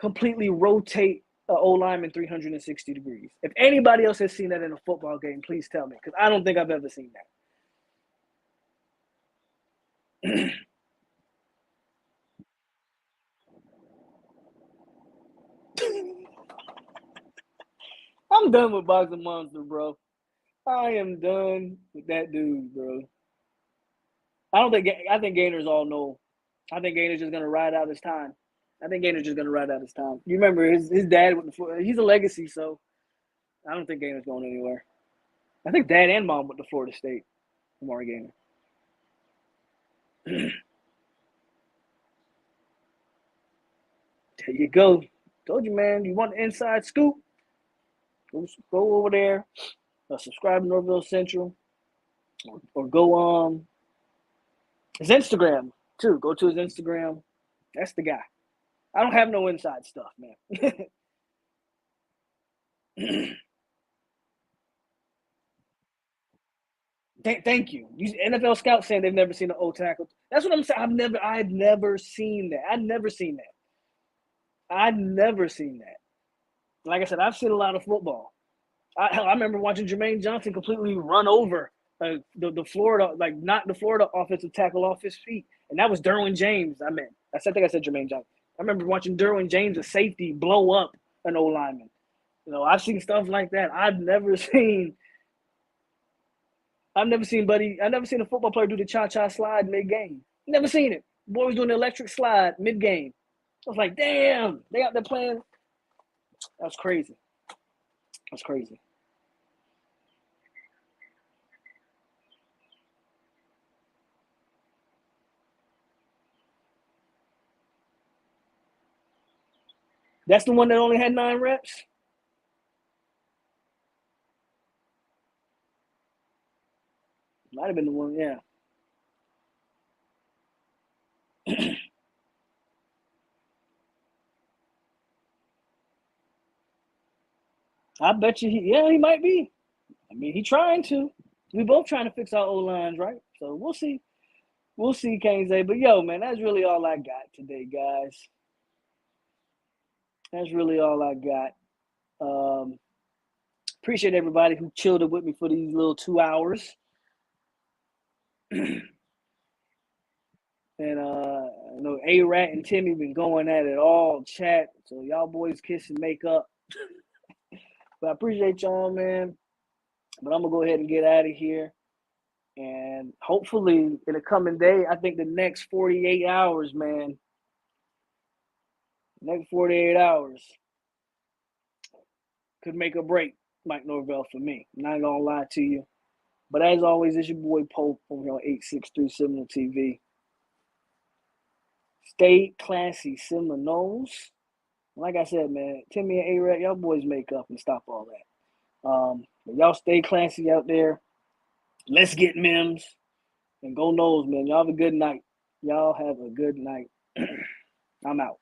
completely rotate an O lineman 360 degrees. If anybody else has seen that in a football game, please tell me, because I don't think I've ever seen that. I'm done with Boxing Monster, bro. I am done with that dude, bro. I think Gainers all know. I think Gainers just gonna ride out his time. You remember his dad with the he's a legacy, so I don't think Gainer's going anywhere. I think dad and mom went to Florida State. Amari Gainer. There you go. Told you, man. You want the inside scoop? Go over there. Subscribe to Norville Central, or go his Instagram too. Go to his Instagram. That's the guy. I don't have no inside stuff, man. Thank you. NFL scouts saying they've never seen an O tackle. That's what I'm saying. I've never seen that. I've never seen that. Like I said, I've seen a lot of football. I remember watching Jermaine Johnson completely run over the Florida, like knock the Florida offensive tackle off his feet, and that was Derwin James. I think I said Jermaine Johnson. I remember watching Derwin James, a safety, blow up an O-lineman. I've seen stuff like that. I've never seen a football player do the cha-cha slide mid-game. Never seen it. Boy was doing the electric slide mid-game. I was like, damn, they out there playing. That's crazy. That's the one that only had 9 reps? Might have been the one, yeah. I bet you he might be. I mean, he trying to. We both trying to fix our O-lines, right? So we'll see. We'll see, Kingsley. But, yo, man, that's really all I got today, guys. That's really all I got. Appreciate everybody who chilled it with me for these little 2 hours. And I know A-Rat and Timmy been going at it all chat. So y'all boys kiss and make up. But I appreciate y'all, man. But I'm going to go ahead and get out of here. And hopefully in the coming day, I think the next 48 hours, man. Next 48 hours could make or break Mike Norvell for me. I'm not going to lie to you. But as always, it's your boy POLK over here on 863 Seminole TV. Stay classy, Seminoles. Like I said, man, Timmy and A-Rat, y'all boys make up and stop all that. But y'all stay classy out there. Let's get Mims. And go Noles, man. Y'all have a good night. I'm out.